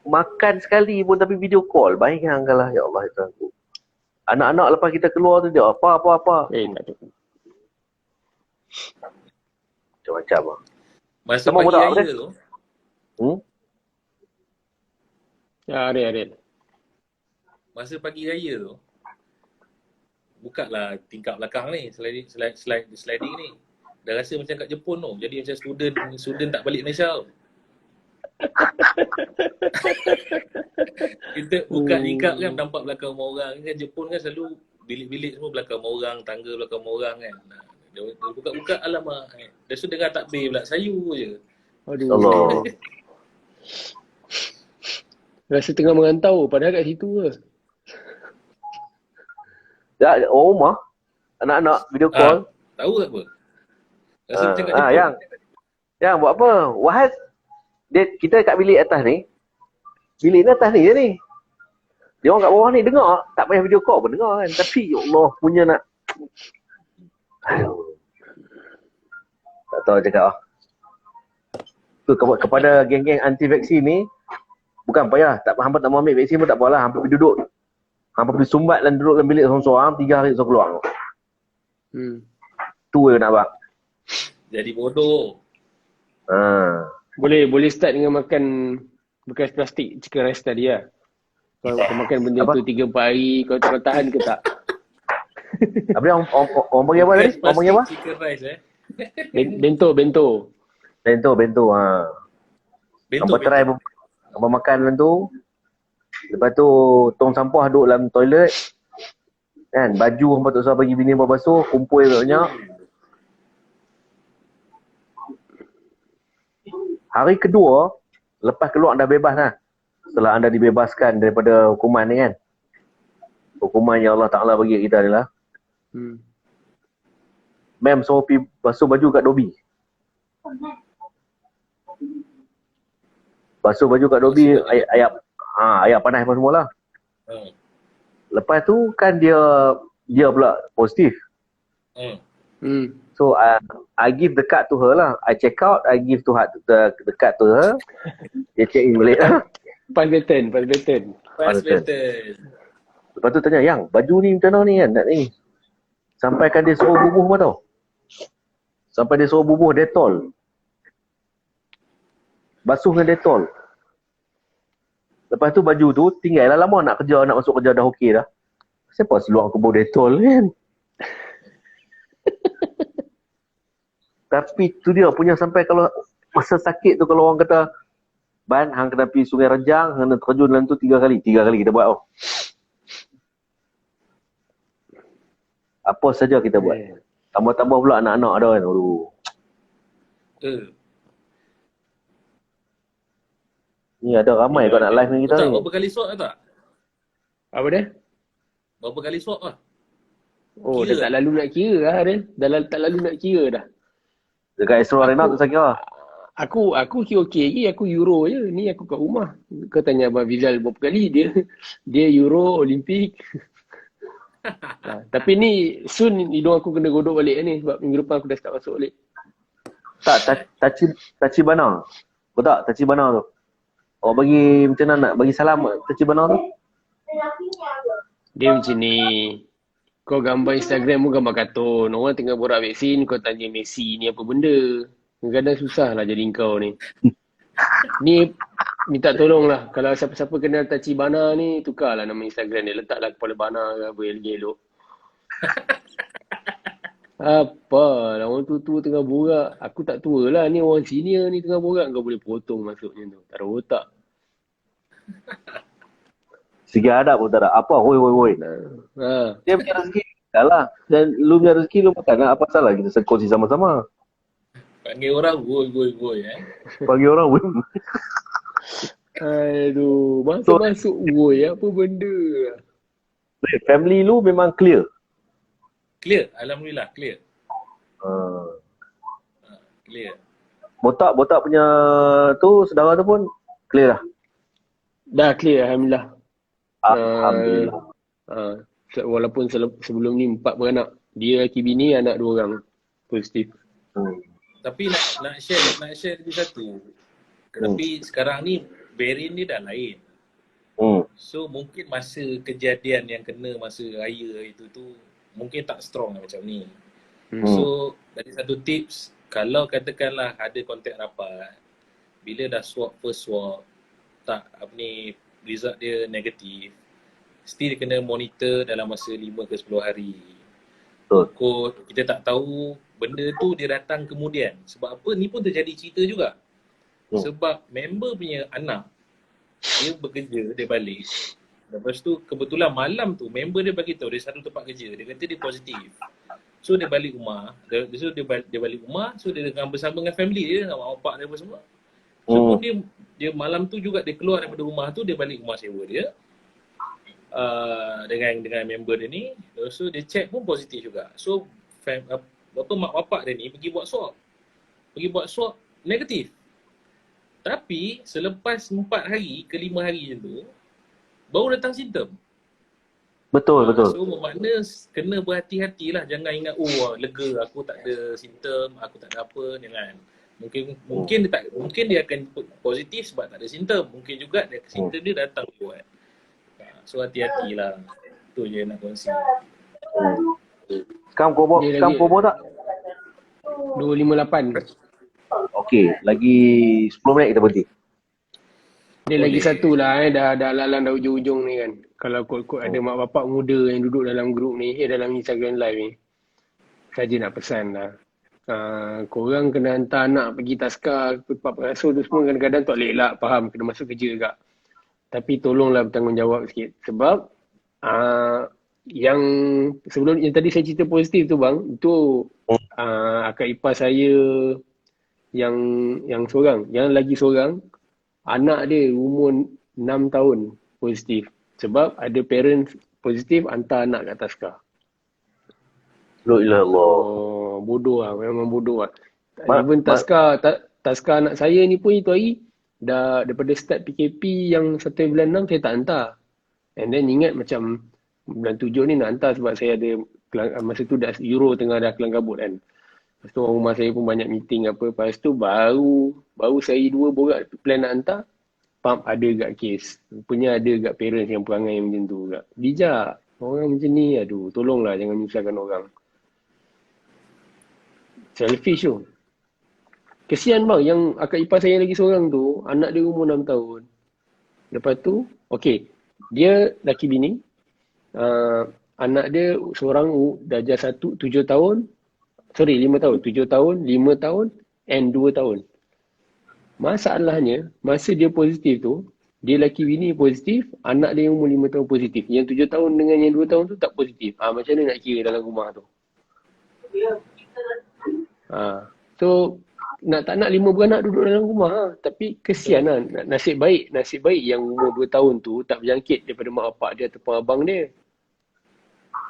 Makan sekali pun tapi video call. Bayangkanlah, ya Allah itu aku. Anak-anak lepas kita keluar tu dia apa. tak ada. Macam-macam lah. Masa Sama pagi tak, raya Abang? tu, Ya, Ariel. masa pagi raya tu, buka lah tingkap belakang ni, sliding ni. Dah rasa macam kat Jepun tu. Jadi macam student tak balik Malaysia tu. Kita buka tingkap kan, nampak belakang rumah orang. Kan Jepun kan selalu bilik-bilik semua belakang rumah orang, tangga belakang rumah orang kan. Dia buka-buka, alamak. Dah sudah dengar takbir pula, sayu je. Aduh. Allah. Rasa tengah merantau padahal kat situ ke. Ya, rumah. Anak-anak video call. Tahu tak apa? Rasa macam kat Jepun. Yang buat apa? Wahai kita kat bilik atas ni. Bilik ni atas ni je ni. Dia orang kat bawah ni dengar. Tak payah video call pun dengar kan. Tapi ya Allah punya nak. Aduh. Tak tahu cakap lah. Tu kepada geng-geng anti-vaksin ni. Bukan payah. Hampa tak mau ambil vaksin pun tak apalah. Hampa pergi duduk. Hampa pergi sumbat dan duduk dalam bilik seorang-seorang. 3 hari so keluar. Tu je nak buat. Jadi bodoh. Boleh start dengan makan bekas plastik chicken rice tadi lah. Kalau kau makan benda tu 3-4 hari, kau tahan ke tak? Apa dia orang panggil apa tadi? Orang panggil apa? Chicken rice Bento. Bento. Hampa try hampa makan dalam tu. Lepas tu tong sampah duduk dalam toilet. Kan, baju hampa tak usah bagi bini hampa basuh, kumpul banyak. Hari kedua, lepas keluar anda bebas lah. Setelah anda dibebaskan daripada hukuman ni kan. Hukuman yang Allah Ta'ala bagi kita adalah. Mem suruh pergi basuh baju kat Dobi. Basuh baju kat Dobi, ayat panas apa semua lah. Lepas tu kan dia pula positif. So I give the card to her lah. I check out, I give the card to her. Dia check in balik lah. Pas beten. Lepas tu tanya, yang baju ni macam mana ni kan? Ni. Sampai kan dia suruh bubuh apa tau? Sampai dia suruh bubuh Dettol. Basuh dengan Dettol. Lepas tu baju tu tinggal lah lama nak masuk kerja dah okey dah. Siapa seluar aku bawa Dettol kan? Tapi tu dia punya sampai kalau masa sakit tu kalau orang kata Ban, hang kena pergi Sungai Rejang, hang kena terjun dalam tu 3 kali. 3 kali kita buat Apa saja kita buat. Tambah-tambah pula anak-anak ada kan. Aduh. Ni ada ramai kau nak live dengan kita Tak, ni. berapa kali swab tak? Apa dia? Berapa kali swab lah? Oh, Kira dah tak lalu nak kira lah dia. Tak lalu nak kira dah. Dekat Astro Arena tu saya kira. Aku kira okey lagi, aku Euro je. Ni aku kat rumah. Kau tanya Abang Fizal berapa kali dia Euro, Olimpik. Tapi ni soon hidung aku kena godok balik ni sebab minggu depan aku dah start masuk balik. Tak, Tachibana. Betul tak? Tachibana tu. Awak bagi macam mana nak bagi salam Tachibana tu? Dia macam ni. Kau gambar Instagram pun gambar kartun. Orang tengah borak vaksin, kau tanya Messi ni apa benda. Kadang-kadang susah lah jadi kau ni. Ni minta tolong lah. Kalau siapa-siapa kenal Tachibana ni, tukarlah nama Instagram dia. Letaklah kepala bana ke apa yang lagi elok. Apalah, orang tua-tua tengah borak. Aku tak tua lah. Ni orang senior ni tengah borak. Kau boleh potong masuk macam tu. Tak ada otak. Segi adab pun tak ada. Apa? Hoi. Dia punya rezeki. Dah lah. Dan lu punya rezeki lu makan lah. Apa salah kita kongsi sama-sama. Panggil orang goi. Panggil orang woi. Aduh, masuk woi apa benda. Family lu memang clear. Clear, alhamdulillah clear. Clear. Botak punya tu, saudara tu pun clear dah. Dah clear alhamdulillah. Alhamdulillah. Walaupun sebelum ni 4 beranak. Dia laki bini, anak 2 orang. Positif. Tapi nak share lagi satu. Tapi sekarang ni variant ni dah lain. So mungkin masa kejadian yang kena masa raya itu tu mungkin tak strong macam ni. So dari satu tips, kalau katakanlah ada kontak rapat, bila dah first swab tak result dia negatif, still kena monitor dalam masa 5 ke 10 hari. Takut kita tak tahu benda tu dia datang kemudian. Sebab apa, ni pun terjadi cerita juga. Sebab member punya anak, dia bekerja, dia balik. Lepas tu kebetulan malam tu member dia bagi tahu dia satu tempat kerja, dia kata dia positif. So dia balik rumah, dia balik rumah, so dia dengan bersama dengan family dia, dengan mak bapak dia apa semua. So dia malam tu juga dia keluar daripada rumah tu, dia balik rumah sewa dia. Dengan member dia ni, so dia check pun positif juga. So mak bapak dia ni pergi buat swab negatif. Tapi selepas 4 hari ke 5 hari macam tu baru datang simptom. Betul. So bermakna kena berhati-hatilah, jangan ingat lega aku tak ada simptom, aku tak ada apa, jangan. Mungkin dia akan positif sebab tak ada simptom. Mungkin juga simptom dia datang buat. So hati-hatilah. Tu je nak kongsi. Sekarang kobo tak? 258. Okey, lagi 10 minit kita berhenti. Dia lagi satu lah dah lalang dah ujung-ujung ni kan. Kalau kot ada mak bapak muda yang duduk dalam grup ni, dalam Instagram live ni, saja nak pesan lah. Korang kena hantar anak pergi taska, tempat pengasuh tu semua kadang-kadang tak elak, faham kena masuk kerja juga. Tapi tolonglah bertanggungjawab sikit. Sebab yang sebelum yang tadi saya cerita positif tu bang, itu akak ipar saya yang seorang, yang lagi seorang, anak dia umur 6 tahun positif. Sebab ada parents positif hantar anak kat taska. La ilaha illallah. Bodoh lah, memang bodoh lah. Even taska anak saya ni pun itu hari dah daripada start PKP yang 1 bulan 6 saya tak hantar. And then ingat macam bulan 7 ni nak hantar sebab saya ada masa tu dah Euro tengah dah kelang kabut kan. Lepas tu orang rumah saya pun banyak meeting apa. Lepas tu baru sehari 2 borak plan nak hantar. Pump ada kat kes. Rupanya ada kat parents yang perangai macam tu kat. Bijak. Orang macam ni, aduh, tolonglah jangan menyusahkan orang. Selfish tu. Kesian bang, yang akak ipar saya lagi seorang tu, anak dia umur 6 tahun. Lepas tu, okey, dia laki bini. Anak dia seorang darjah 1, 7 tahun. 5 tahun. 7 tahun, 5 tahun and 2 tahun. Masalahnya, masa dia positif tu, Dia laki bini positif, anak dia yang umur 5 tahun positif. Yang 7 tahun dengan yang 2 tahun tu tak positif. Macam mana nak kira dalam rumah tu? So nak tak nak 5 beranak duduk dalam rumah Tapi kesian lah. Nasib baik yang umur 2 tahun tu tak berjangkit daripada mak bapak dia ataupun abang dia.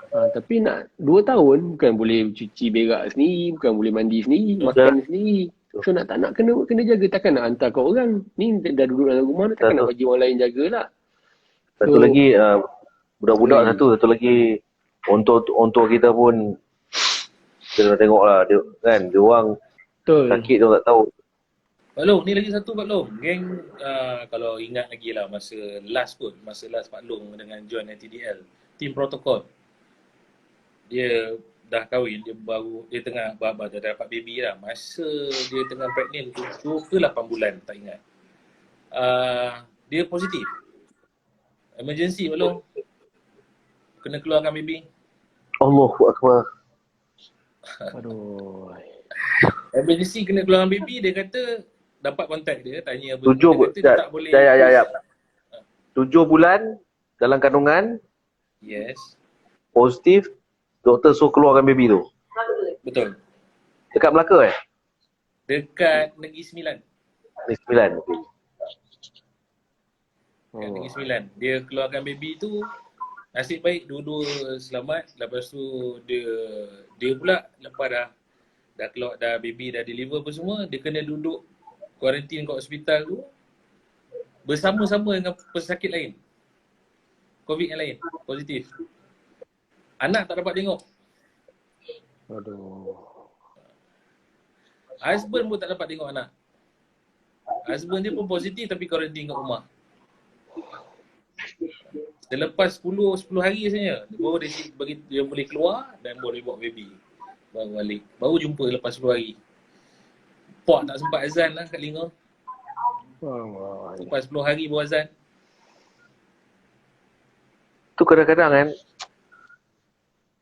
Tapi nak 2 tahun bukan boleh cuci berak sendiri, bukan boleh mandi sendiri, makan sendiri. So nak tak nak kena jaga, takkan nak hantar kat orang. Ni dah duduk dalam rumah, takkan nak bagi orang lain jagalah. Satu lagi budak-budak satu lagi untuk kita pun kita nak tengok lah dia, kan, dia orang sakit dia tak tahu. Pak Long, ni lagi satu Pak Long. Geng, kalau ingat lagi lah masa last Pak Long dengan join NTDL, tim protokol. Dia dah kahwin, dia tengah dah dapat baby lah. Masa dia tengah pregnant 7 ke 8 bulan, tak ingat. Dia positif. Emergency Pak Long. Kena keluarkan baby. Allahu Akbar. Aduh. Emergency kena keluarkan baby, dia kata dapat kontak dia, tanya apa. 7 bulan dalam kandungan. Yes. Positif. Doktor suruh keluarkan baby tu. Betul. Dekat Melaka Dekat Negeri Sembilan. Negeri Sembilan. Okay. Dekat Negeri Sembilan. Dia keluarkan baby tu, nasib baik dua-dua selamat. Lepas tu dia pula lepas dah keluar, dah baby dah deliver apa semua, dia kena duduk kuarantin kat hospital tu bersama-sama dengan pesakit lain. COVID yang lain, positif. Anak tak dapat tengok. Aduh. Husband pun tak dapat tengok anak. Husband dia pun positif tapi kuarantin kat rumah. Selepas 10 hari rasanya, baru dia boleh keluar dan boleh bawa baby. Baru balik. Baru jumpa lepas 10 hari. Pak tak sempat azan lah kat Lingga. Lepas 10 hari baru azan. Tu kadang-kadang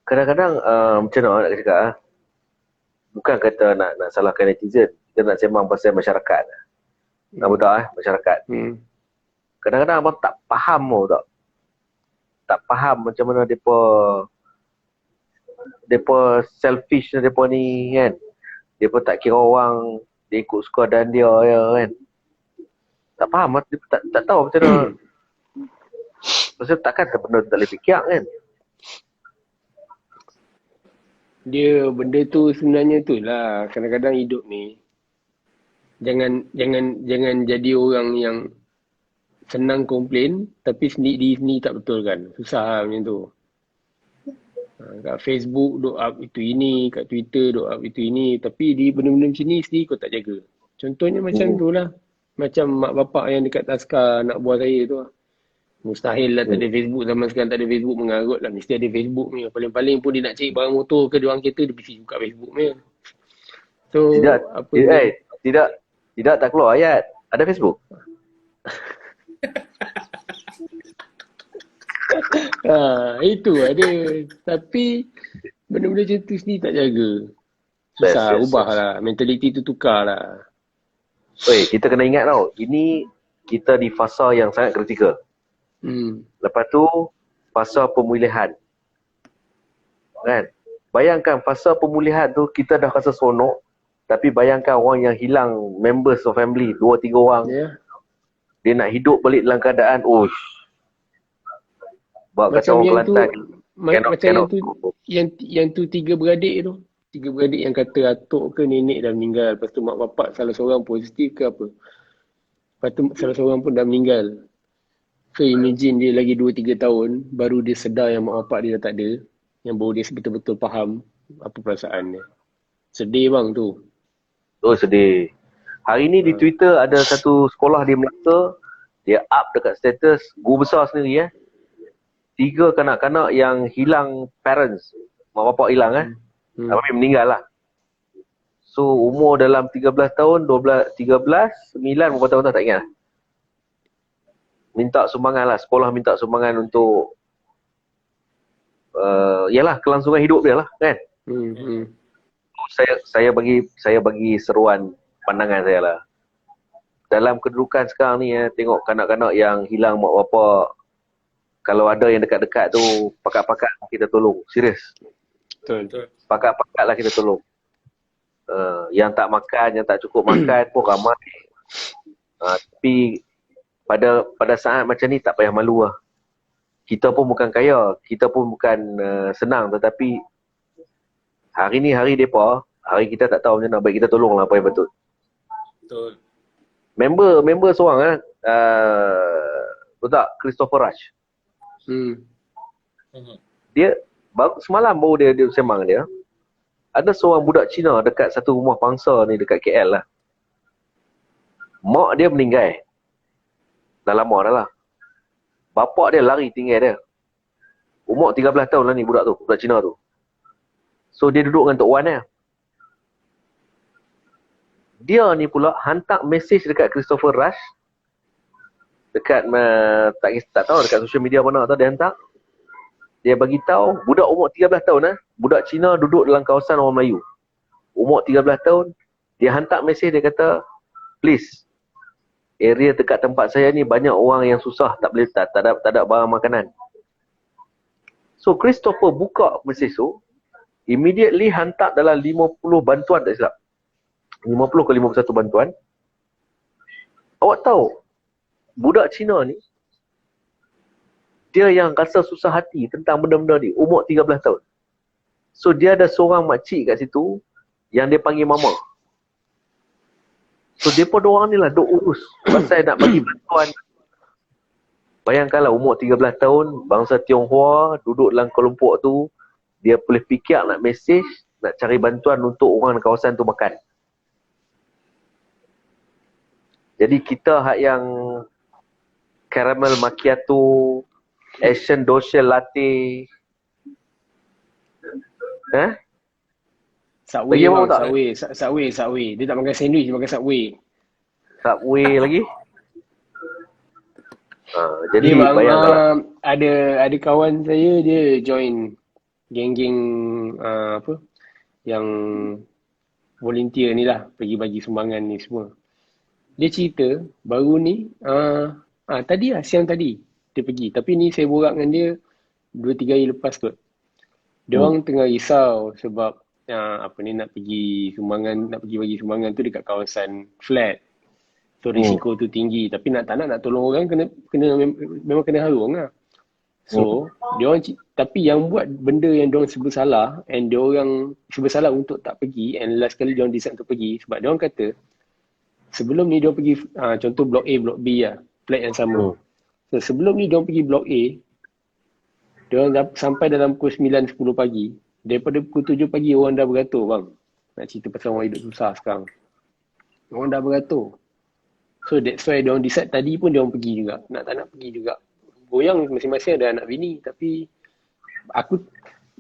macam mana nak cakap bukan kata nak salahkan netizen, kita nak sembang pasal masyarakat. Betul masyarakat. Kadang-kadang abang tak faham tak faham macam mana depa selfish depa ni kan. Depa tak kira orang, dia ikut suka dan dia kan. Tak faham, tak tahu macam mana. Pasal takkan benda tak boleh fikir kan. Dia benda tu sebenarnya tu lah, kadang-kadang hidup ni jangan jadi orang yang senang komplain tapi diri sendiri tak betul kan. Susah lah macam tu. Kat Facebook duk up itu ini, kat Twitter duk up itu ini, tapi di benda-benda macam ni sendiri kau tak jaga. Contohnya macam tu lah. Macam mak bapak yang dekat Taskar anak buah saya tu lah. Mustahil lah tak ada Facebook, zaman sekarang tak ada Facebook, mengarut lah, mesti ada Facebook ni. Paling-paling pun dia nak cari barang motor ke dia orang kereta, dia mesti buka Facebook ni. So tidak tak keluar ayat. Ada Facebook? Itu ada. Tapi benda-benda macam tu sendiri tak jaga. Susah, ubah lah. Mentaliti tu tukar lah. Kita kena ingat tau, ini kita di fasa yang sangat kritikal. Lepas tu fasa pemulihan. Kan? Bayangkan fasa pemulihan tu kita dah rasa seronok, tapi bayangkan orang yang hilang members of family 2-3 orang. Dia nak hidup balik dalam keadaan buat kata orang Kelantan. Yang tu 3 beradik tu. 3 beradik yang kata atuk ke nenek dah meninggal. Lepas tu mak bapak salah seorang positif ke apa. Lepas tu salah seorang pun dah meninggal. So imagine dia lagi 2-3 tahun baru dia sedar yang mak bapak dia dah tak ada. Yang baru dia betul-betul faham apa perasaan dia. Sedih bang tu. Sedih. Hari ni di Twitter ada satu sekolah di Melaka, dia up dekat status guru besar sendiri 3 kanak-kanak yang hilang parents. Mak bapak hilang tapi meninggal lah. So umur dalam 13 tahun, 12, 13, 9 berapa tahun tak ingat lah. Minta sumbangan lah, sekolah minta sumbangan untuk yalah kelangsungan hidup dia lah kan. Saya bagi seruan pandangan saya lah. dalam kedudukan sekarang ni tengok kanak-kanak yang hilang mak bapa, kalau ada yang dekat-dekat tu, pakat-pakat kita tolong. Serius. Betul. Pakat-pakat lah kita tolong. Yang tak makan, yang tak cukup makan pun ramai. Tapi pada saat macam ni tak payah malu lah. Kita pun bukan kaya, kita pun bukan senang, tetapi hari ni hari mereka, hari kita tak tahu macam mana, baik kita tolong lah apa yang betul. Betul. Member seorang betul tak? Christopher Rush. Dia baru dia sembang dia. Ada seorang budak Cina dekat satu rumah pangsa ni dekat KL lah. Mak dia meninggal. Dah lama dah lah. Bapak dia lari tinggal dia. Umur 13 tahun lah ni budak Cina tu. So dia duduk dengan Tok Wan dia. Dia ni pula hantar mesej dekat Christopher Rush. Dekat tak tahu dekat social media mana tau dia hantar. Dia bagi tahu budak umur 13 tahun budak Cina duduk dalam kawasan orang Melayu. Umur 13 tahun, dia hantar mesej, dia kata, "Please, area dekat tempat saya ni banyak orang yang susah, tak ada barang makanan." So Christopher buka mesej tu, immediately hantar dalam 50 bantuan, tak silap. 50 ke 51 bantuan. Awak tahu, budak Cina ni, dia yang rasa susah hati tentang benda-benda ni, umur 13 tahun. So dia ada seorang makcik kat situ, yang dia panggil mama. So mereka orang ni lah duk urus pasal nak bagi bantuan. Bayangkanlah umur 13 tahun, bangsa Tionghoa duduk dalam kelompok tu, dia boleh fikir nak mesej, nak cari bantuan untuk orang kawasan tu makan. Jadi kita hak yang caramel macchiato, Asian Doshel latte, Subway lagi apa bang, tak? Subway. Dia tak makan sandwich, dia makan Subway. Subway lagi. Jadi Dia bang, bayangkanlah. ada kawan saya, dia join geng-geng yang volunteer ni lah, pergi bagi sumbangan ni semua. Dia cerita baru ni siang tadi dia pergi, tapi ni saya borak dengan dia 2-3 hari lepas kot. Dia orang tengah risau sebab nak pergi bagi sumbangan tu dekat kawasan flat. So risiko tu tinggi, tapi nak tolong orang memang kena harung lah. So dia orang, tapi yang buat benda yang dia orang serba salah, and dia orang serba salah untuk tak pergi, and last kali dia orang decide untuk pergi sebab dia orang kata sebelum ni dia orang pergi contoh blok A, blok B lah, flat yang sama. So sebelum ni dia orang pergi blok A, dia orang sampai dalam pukul 9-10 pagi. Daripada pukul 7 pagi orang dah beratur bang. Nak cerita pasal orang hidup susah sekarang. Orang dah beratur. So that's why dia orang decide tadi pun dia orang pergi juga. Nak tak nak pergi juga. Goyang masing-masing ada anak bini. Tapi aku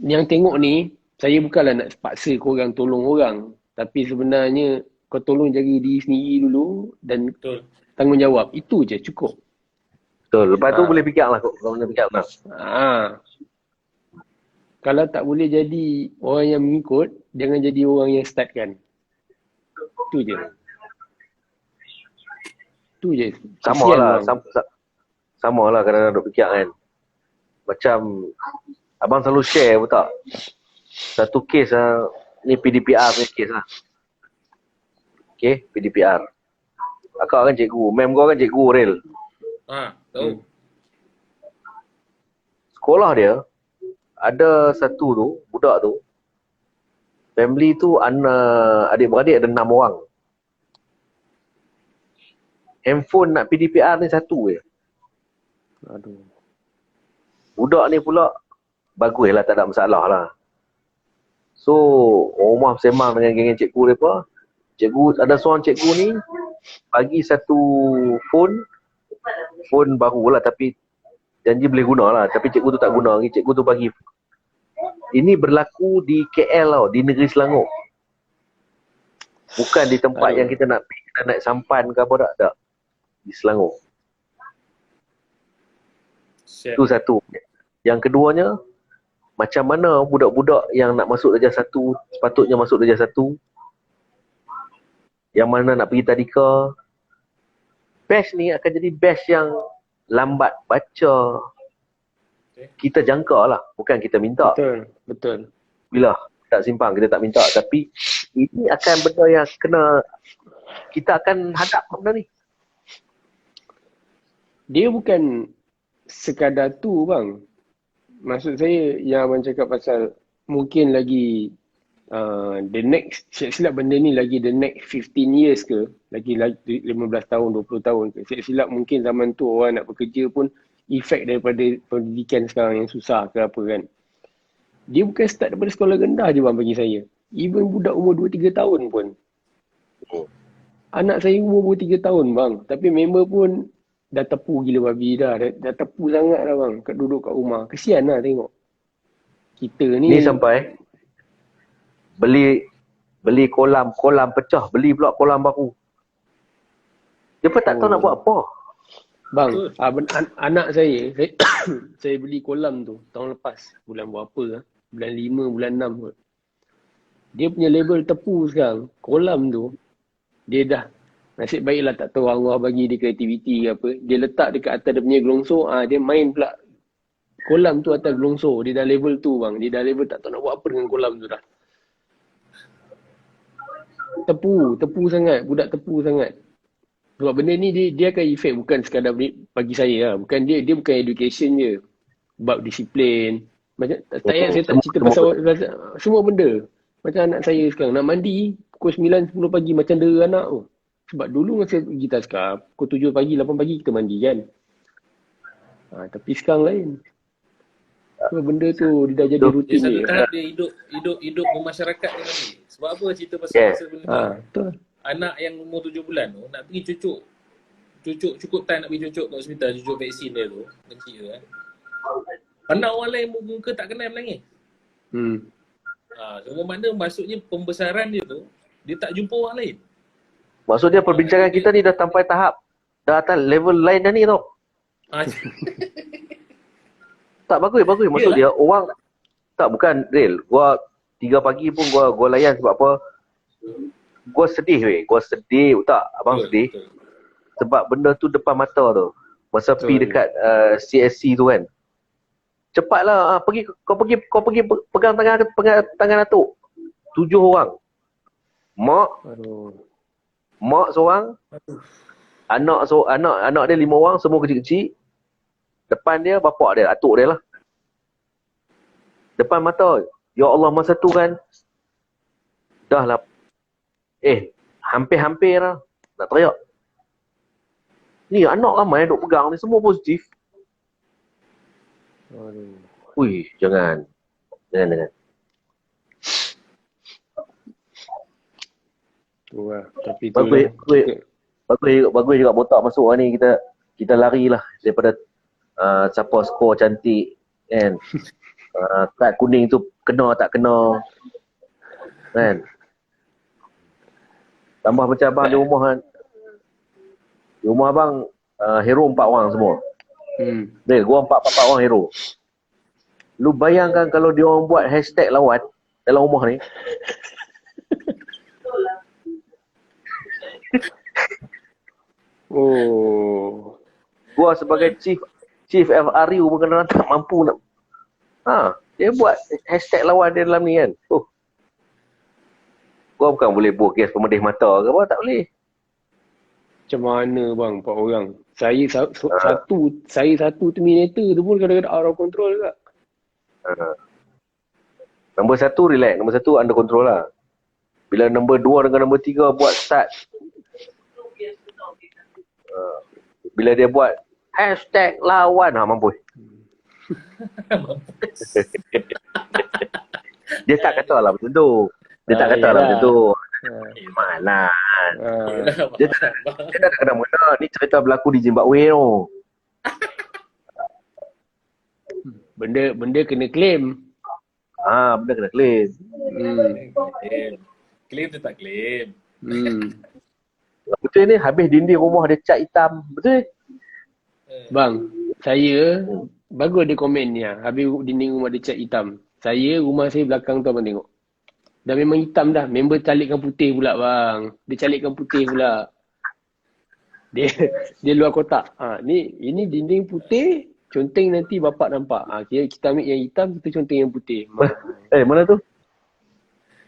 yang tengok ni, saya bukanlah nak paksa korang tolong orang. Tapi sebenarnya kau tolong jaga diri sendiri dulu dan tanggungjawab. Itu je cukup. Betul. Lepas tu boleh fikir lah kau boleh fikir lah. Kalau tak boleh jadi orang yang mengikut, jangan jadi orang yang start kan. Itu je. Sama lah kadang-kadang duk fikir kan. Macam abang selalu share betul tak? Satu kes ni PDPR punya kes lah. Okay, PDPR. Akak kan cikgu, mem kau kan cikgu Rel. Tahu. Sekolah dia ada satu tu, budak tu, family tu adik-beradik ada 6 orang. Handphone nak PDPR ni satu je. Aduh. Budak ni pula bagus lah, tak ada masalah lah. So rumah sembang dengan geng cikgu dia apa. Cikgu, ada seorang cikgu ni bagi satu phone baru lah, tapi janji boleh guna lah, tapi cikgu tu tak guna lagi. Cikgu tu bagi. Ini berlaku di KL tau, di negeri Selangor. Bukan di tempat yang kita nak pergi, kita naik sampan ke apa tak. Di Selangor. Itu satu. Yang keduanya, macam mana budak-budak yang nak masuk darjah 1 sepatutnya masuk darjah 1, yang mana nak pergi tadika, batch ni akan jadi batch yang lambat baca. Kita jangka lah, bukan kita minta. Betul. Bila tak simpang, kita tak minta. Tapi ini akan benda yang kita akan hadap benda ni. Dia bukan sekadar tu bang. Maksud saya yang abang cakap pasal mungkin lagi the next, silap benda ni lagi the next 15 years ke, lagi 15 tahun, 20 tahun ke. Silap mungkin zaman tu orang nak bekerja pun efek daripada pendidikan sekarang yang susah ke apa kan. Dia bukan start daripada sekolah rendah je bang bagi saya. Even budak umur 2-3 tahun pun. Anak saya umur 3 tahun bang. Tapi member pun dah tepu gila babi dah. Dah tepu sangat dah bang. Duduk kat rumah. Kesian lah tengok. Kita ni. Ni sampai beli kolam pecah. Beli pula kolam baru. Dia pun tak tahu nak buat apa. Bang, anak saya saya beli kolam tu tahun lepas. Bulan berapa lah. Bulan 5, bulan 6 kot. Dia punya level tepu sekarang. Kolam tu, dia dah, nasib baiklah tak tahu Allah bagi dia kreativiti ke apa. Dia letak dekat atas dia punya gelongso, dia main pula kolam tu atas gelongso. Dia dah level tu bang. Dia dah level tak tahu nak buat apa dengan kolam tu dah. Tepu sangat. Budak tepu sangat. Sebab benda ni dia akan efek bukan sekadar bagi saya lah. Bukan dia bukan education je. Bab disiplin. Macam tak payah saya tak cerita pasal semua benda. Macam anak saya sekarang nak mandi pukul 9, 10 pagi macam dera anak tu. Sebab dulu masa pergi taskar pukul 7 pagi, 8 pagi kita mandi kan. Tapi sekarang lain. So, benda tu dia dah jadi rutin dia. dia. Satu tahap dia hidup bermasyarakat dengan ni. Sebab apa cerita pasal benda tu? Betul. Anak yang umur 7 bulan tu nak pergi cukup time nak pergi cucuk kat hospital, cucuk vaksin dia tu, kecil tu kan. Pandang orang lain muka tak kenal menangis. So makna maksudnya pembesaran dia tu, dia tak jumpa orang lain. Maksudnya perbincangan kita ni dah sampai tahap, dah atas level lain dah ni tau. Tak bagus. Maksud dia orang, tak bukan real. Gua 3 pagi pun gua layan sebab apa? Gua sedih tak? Abang sedih. Betul. Sebab benda tu depan mata tu. Masa pergi dekat CSC tu kan. Cepatlah kau pergi pegang tangan Datuk. 7 orang. Mak seorang. Anak dia 5 orang, semua kecil-kecil. Depan dia bapak dia, atuk dia lah. Depan mata. Ya Allah, masa tu kan dah lah. Hampir lah nak teriak. Ni anak ramai duk pegang ni, semua positif. Ui, jangan. Tu lah. Tapi bagus juga botak masuk ni, kita lari lah daripada siapa skor cantik kan. Kad kuning tu kena tak kena kan. Tambah macam abang di rumah kan. Di rumah abang hero 4 orang semua. Gua 4 orang hero. Lu bayangkan kalau dia orang buat hashtag lawan dalam rumah ni. Gua sebagai chief FRU pun kadang tak mampu nak. Dia buat hashtag lawan dia dalam ni kan. Gua bukan boleh buat gas pemedih mata ke apa, tak boleh. Macam mana bang 4 orang? Saya satu Terminator tu pun kadang-kadang out of control juga. Nombor 1 relax, nombor 1 under control lah. Bila nombor 2 dengan nombor 3 buat start, bila dia buat hashtag lawan, mampus. Dia tak kata lah macam tu. Mana? Dia tak kena mengena. Ni cerita berlaku di Zimbabwe tu. Benda kena claim. Benda kena claim. Claim tu tak claim. Betul ni, habis dinding rumah dia cat hitam. Betul? Bang, saya bagus dia komen ni lah. Habis dinding rumah dia cat hitam. Rumah saya belakang tu abang tengok. Dah memang hitam dah. Member calikkan putih pula bang. Dia calikkan putih pula. dia luar kotak. Ini dinding putih, conteng nanti bapak nampak. Kita ambil yang hitam, kita conteng yang putih. Mana tu?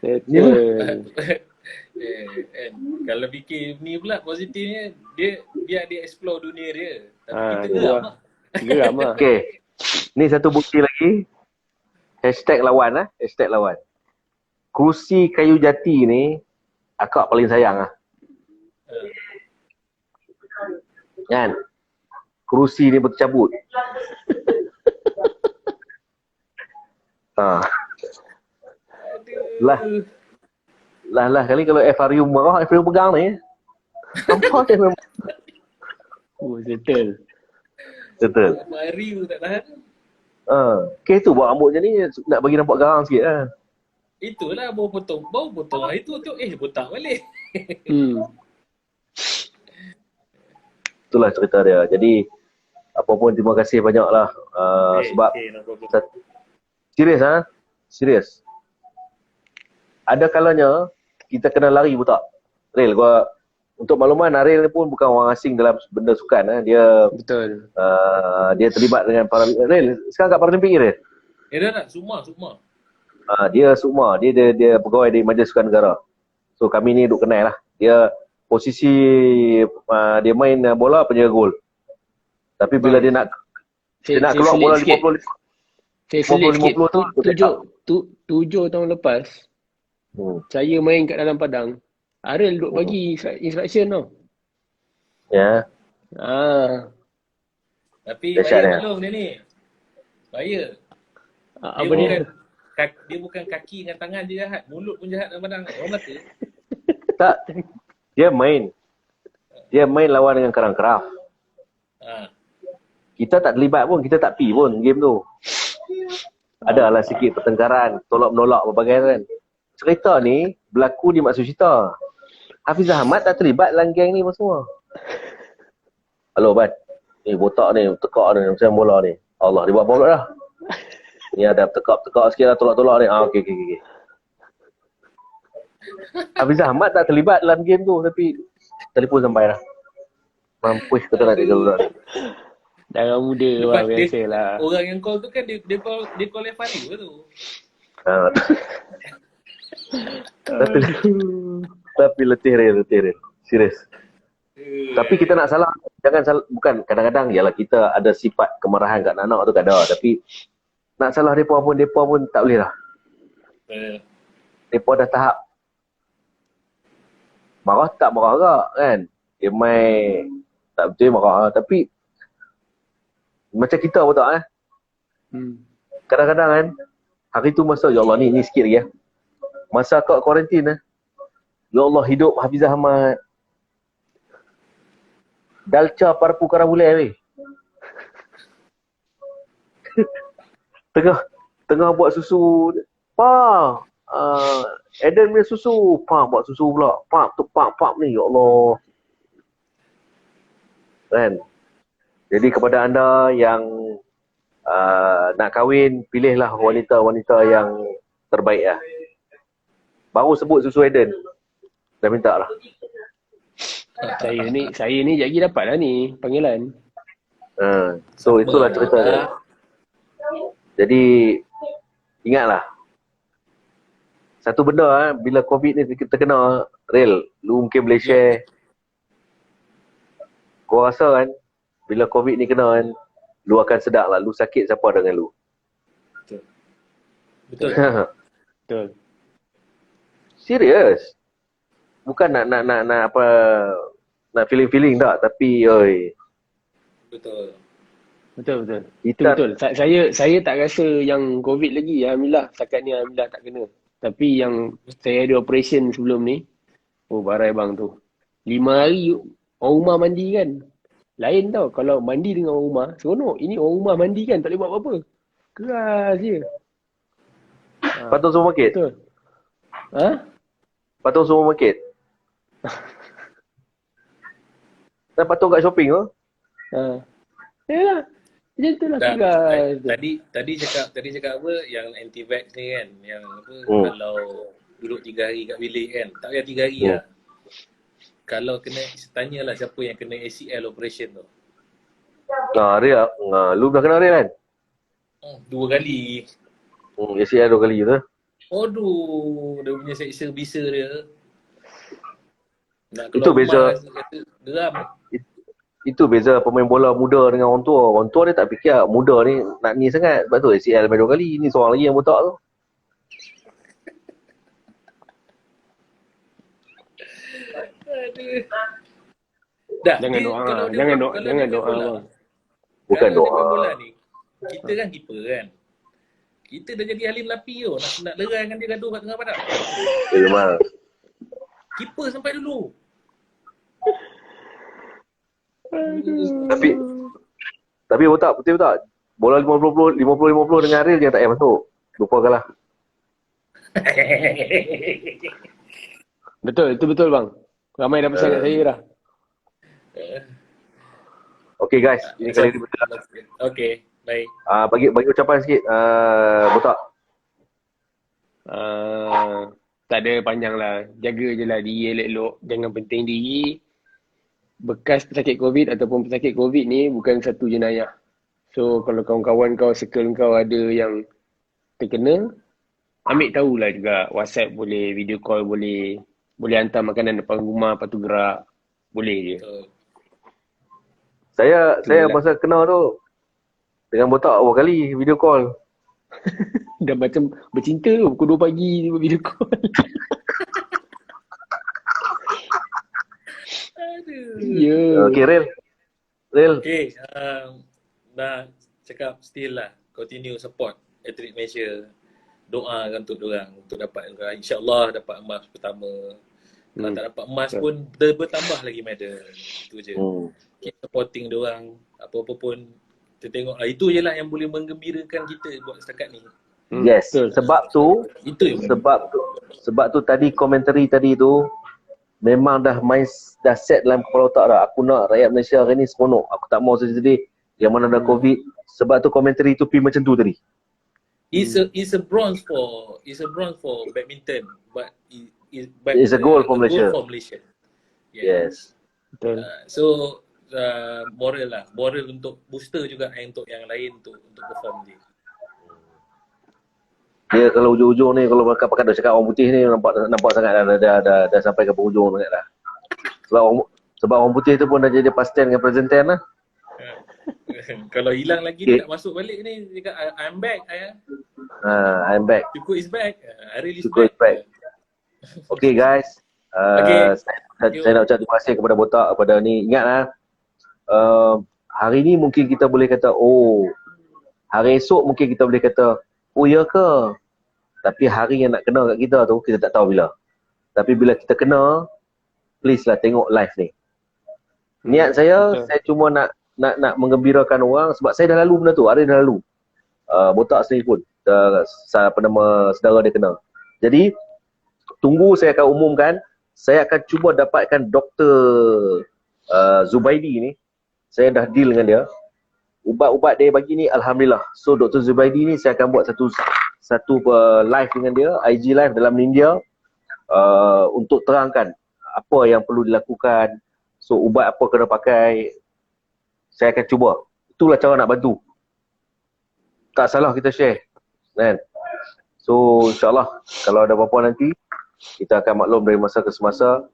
Betul. Kan? Kalau fikir ni pula positifnya, dia explore dunia dia. Tapi kita geram lah. Geram lah. Okay. Ni satu bukti lagi. Hashtag lawan Hashtag lawan. Kerusi kayu jati ni akak paling sayang Kan? Kerusi ni bercabut. Lah kali kalau aquarium marah, aquarium pegang ni. Nampak dia memang. Betul. Hari tu tak tahan. Kes tu buat rambut macam ni nak bagi nampak garang sikit lah. Itulah baru potong. Hari tu botak balik. Itulah cerita dia. Jadi apa pun terima kasih banyak lah. Sebab serius serius. Ada kalanya kita kena lari butak. Rel, untuk makluman Aril ni pun bukan orang asing dalam benda sukan. Dia betul. Dia terlibat dengan Rel, sekarang kat Paralimpik ke Rel? Dah nak Sukma. Dia Sukma, dia pegawai di Majlis Sukan Negara. So kami ni duk kenal lah. Dia posisi dia main bola penjaga gol. Tapi bila dia nak keluar bola 50 tu 7 tahun lepas. Saya main kat dalam padang. Aril duk bagi instruction tau. Ya. Tapi bahaya belum dia ni. Bahaya. Apa dia? Dia bukan kaki dengan tangan je jahat. Mulut pun jahat dalam padang. Orang kata. Tak. Dia main lawan dengan Karang Kraf. Kita tak terlibat pun. Kita tak pi pun game tu. Adalah sikit pertengkaran. Tolak-menolak berbagai kan. Cerita ni berlaku di Mak Sucita. Hafiz Ahmad tak terlibat dalam geng ni semua. Halo Ban. Ni botak ni, tekak ni macam bola ni. Allah, dia buat apa pula dah? Ni ada tekak sikit lah, tolak-tolak ni. Okey. Hafiz Ahmad tak terlibat dalam game tu tapi telefon sampai dah. Mampus kata nak jaga budak ni. Darah muda lah, biasalah. Orang yang call tu kan dia call Fahri ke tu? Tapi letih Rel. Serius. Tapi kita nak salah. Jangan salah. Bukan kadang-kadang yalah kita ada sifat kemarahan kat anak tu kadang. Tapi nak salah mereka pun tak boleh lah. Mereka dah tahap marah tak marah agak kan. Dia main tak betul marah. Tapi macam kita pun tak kadang-kadang kan hari tu masa ya Allah ni sikit lagi masa kat kuarantin ya Allah hidup Hafiz Ahmad dalca parpu karabulai weh. tengah buat susu Eden punya susu buat susu pula pap ni ya Allah kan. Jadi kepada anda yang nak kahwin, pilihlah wanita-wanita yang terbaik lah. Baru sebut susu Eden. Dah minta lah. Saya ni sekejap lagi dapat lah ni panggilan. So itulah cerita dia. Jadi ingatlah. Satu benda bila COVID ni terkena, Rel, lu mungkin boleh share. Kau rasa kan bila COVID ni kena kan, lu akan sedar lah, lu sakit siapa dengan lu. Betul. Serius. Bukan nak apa, nak feeling tak, tapi oi. Betul. Betul. Saya tak rasa yang COVID lagi, alhamdulillah. Setakat ni alhamdulillah tak kena. Tapi yang saya ada operation sebelum ni, barai bang tu. 5 hari orang rumah mandi kan. Lain tau, kalau mandi dengan orang rumah, seronok. Ini orang rumah mandi kan, tak boleh buat apa-apa. Keras je. Patung supermarket? Betul. Patung supermarket? Dan patung kat shopping tu? Yalah. Macam tu lah keras. Tadi cakap apa, yang anti-vax ni kan, yang apa, kalau duduk 3 hari kat bilik kan, tak payah 3 hari lah. kalau kena, tanyalah siapa yang kena ACL operation tu. Real. Lu dah kena Real kan? 2 kali. ACL 2 kali tu. Aduh, dia punya seksa bisa dia. Nak Itu keluar beza. rumah kata geram. Itu beza pemain bola muda dengan orang tua. Orang tua dia tak fikir muda ni nak ni sangat. Sebab tu ACL main 2 kali. Ni seorang lagi yang botak tu. Aduh. Dah, Jangan dia, doa. kalau dia Jangan main- doa. kalau Jangan dia main doa bola, bang. Bukan kalau dia doa. main bola ni, kita kan keeper kan. Kita dah jadi Halim Lapi tu. Nak lerai dengan dia gaduh kat tengah padang. Memang. Keeper sampai dulu. Tapi betul tak? Bola 50-50 dengan Real yang tak payah masuk. Lupa kalah. Betul, itu betul bang. Ramai dah pesan kat saya dah. Okay guys, ini kali ni betul. Okay, baik. Bagi ucapan sikit, botak. Tak ada panjang lah. Jaga je lah diri elok-elok. Jangan penting diri. Bekas pesakit COVID ataupun pesakit COVID ni bukan satu jenayah. So kalau kawan-kawan kau, circle kau ada yang terkena, ambil tahulah juga. WhatsApp boleh, video call boleh. Boleh hantar makanan depan rumah, lepas tu gerak. Boleh je. Betul. Saya Itulah. masa kena tu dengan botak awal kali video call. Dah macam bercinta tu. Pukul 2 pagi buat video call. Aduh. Ya. Okay, Real. Okay, dah cakap still lah. Continue support Athlete Malaysia. Doakan untuk diorang untuk dapat, insyaAllah dapat emas pertama. Kalau tak dapat emas pun bertambah lagi medal. Itu je. Keep supporting diorang. Apa-apa pun kita tengok lah. Itu je lah yang boleh menggembirakan kita buat setakat ni. Yes. Betul. Itu je. Sebab tu tadi komentari tadi tu memang dah set dalam kepala otak dah. Aku nak rakyat Malaysia hari ni seronok. Aku tak mau sedih yang mana ada COVID. Sebab tu komentari tu pergi macam tu tadi. It's a bronze for badminton, but It's a goal for Malaysia. Yes. Betul. So moral lah, moral untuk booster juga untuk yang lain untuk perform dia. Dia kalau ujung-ujung ni kalau pakai dah cakap orang putih ni nampak sangat dah sampai ke penghujung sangat dah. Sebab orang putih tu pun dah jadi past tense dengan present tense lah. Kalau hilang lagi dia nak masuk balik ni dia cakap I'm back ayah. I'm back. Syukur is back. Ariel is Syukur is back. back. Okay guys. Okay. Saya nak ucap terima kasih kepada botak kepada ni. Ingatlah hari ni mungkin kita boleh kata hari esok mungkin kita boleh kata ya ke? Tapi hari yang nak kena kat kita tu kita tak tahu bila. Tapi bila kita kena, please lah tengok live ni. Niat saya cuma nak menggembirakan orang sebab saya dah lalu benda tu, hari dah lalu. Botak sendiri pun saudara dia kena. Jadi tunggu saya akan umumkan, saya akan cuba dapatkan Dr. Zubaidi ni. Saya dah deal dengan dia. Ubat-ubat dia bagi ni alhamdulillah. So Dr. Zubaidi ni saya akan buat satu live dengan dia, IG live dalam India untuk terangkan apa yang perlu dilakukan. So ubat apa kena pakai. Saya akan cuba. Itulah cara nak bantu. Tak salah kita share. Kan? So insyaAllah kalau ada apa-apa nanti kita akan maklum dari masa ke semasa.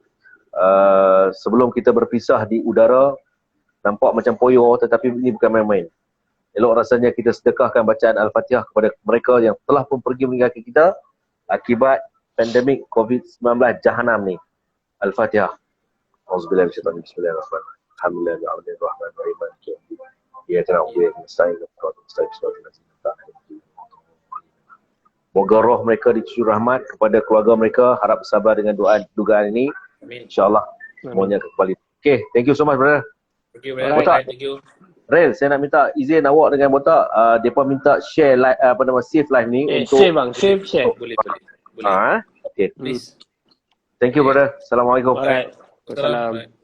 Sebelum kita berpisah di udara, nampak macam poyo tetapi ini bukan main-main. Elok rasanya kita sedekahkan bacaan Al-Fatihah kepada mereka yang telah pun pergi meninggalkan kita akibat pandemik COVID-19 jahanam ni. Al-Fatihah. Auzubillahi minasyaitanir rajim. Bismillahirrahmanirrahim. Alhamdulillahirrahmanirrahim. Ya tenang, ya mustahil. Moga roh mereka dicucur rahmat kepada keluarga mereka. Harap bersabar dengan dugaan ini. Amin. InsyaAllah semuanya kembali. Okay, thank you so much brother. Thank you, man. Botak. Thank you. Rel, saya nak minta izin awak dengan botak. Depa minta share live, save live ni untuk Save bang, save, share. Boleh. Okay. Please. Thank you brother. Assalamualaikum. Alright. Salam. Wassalam.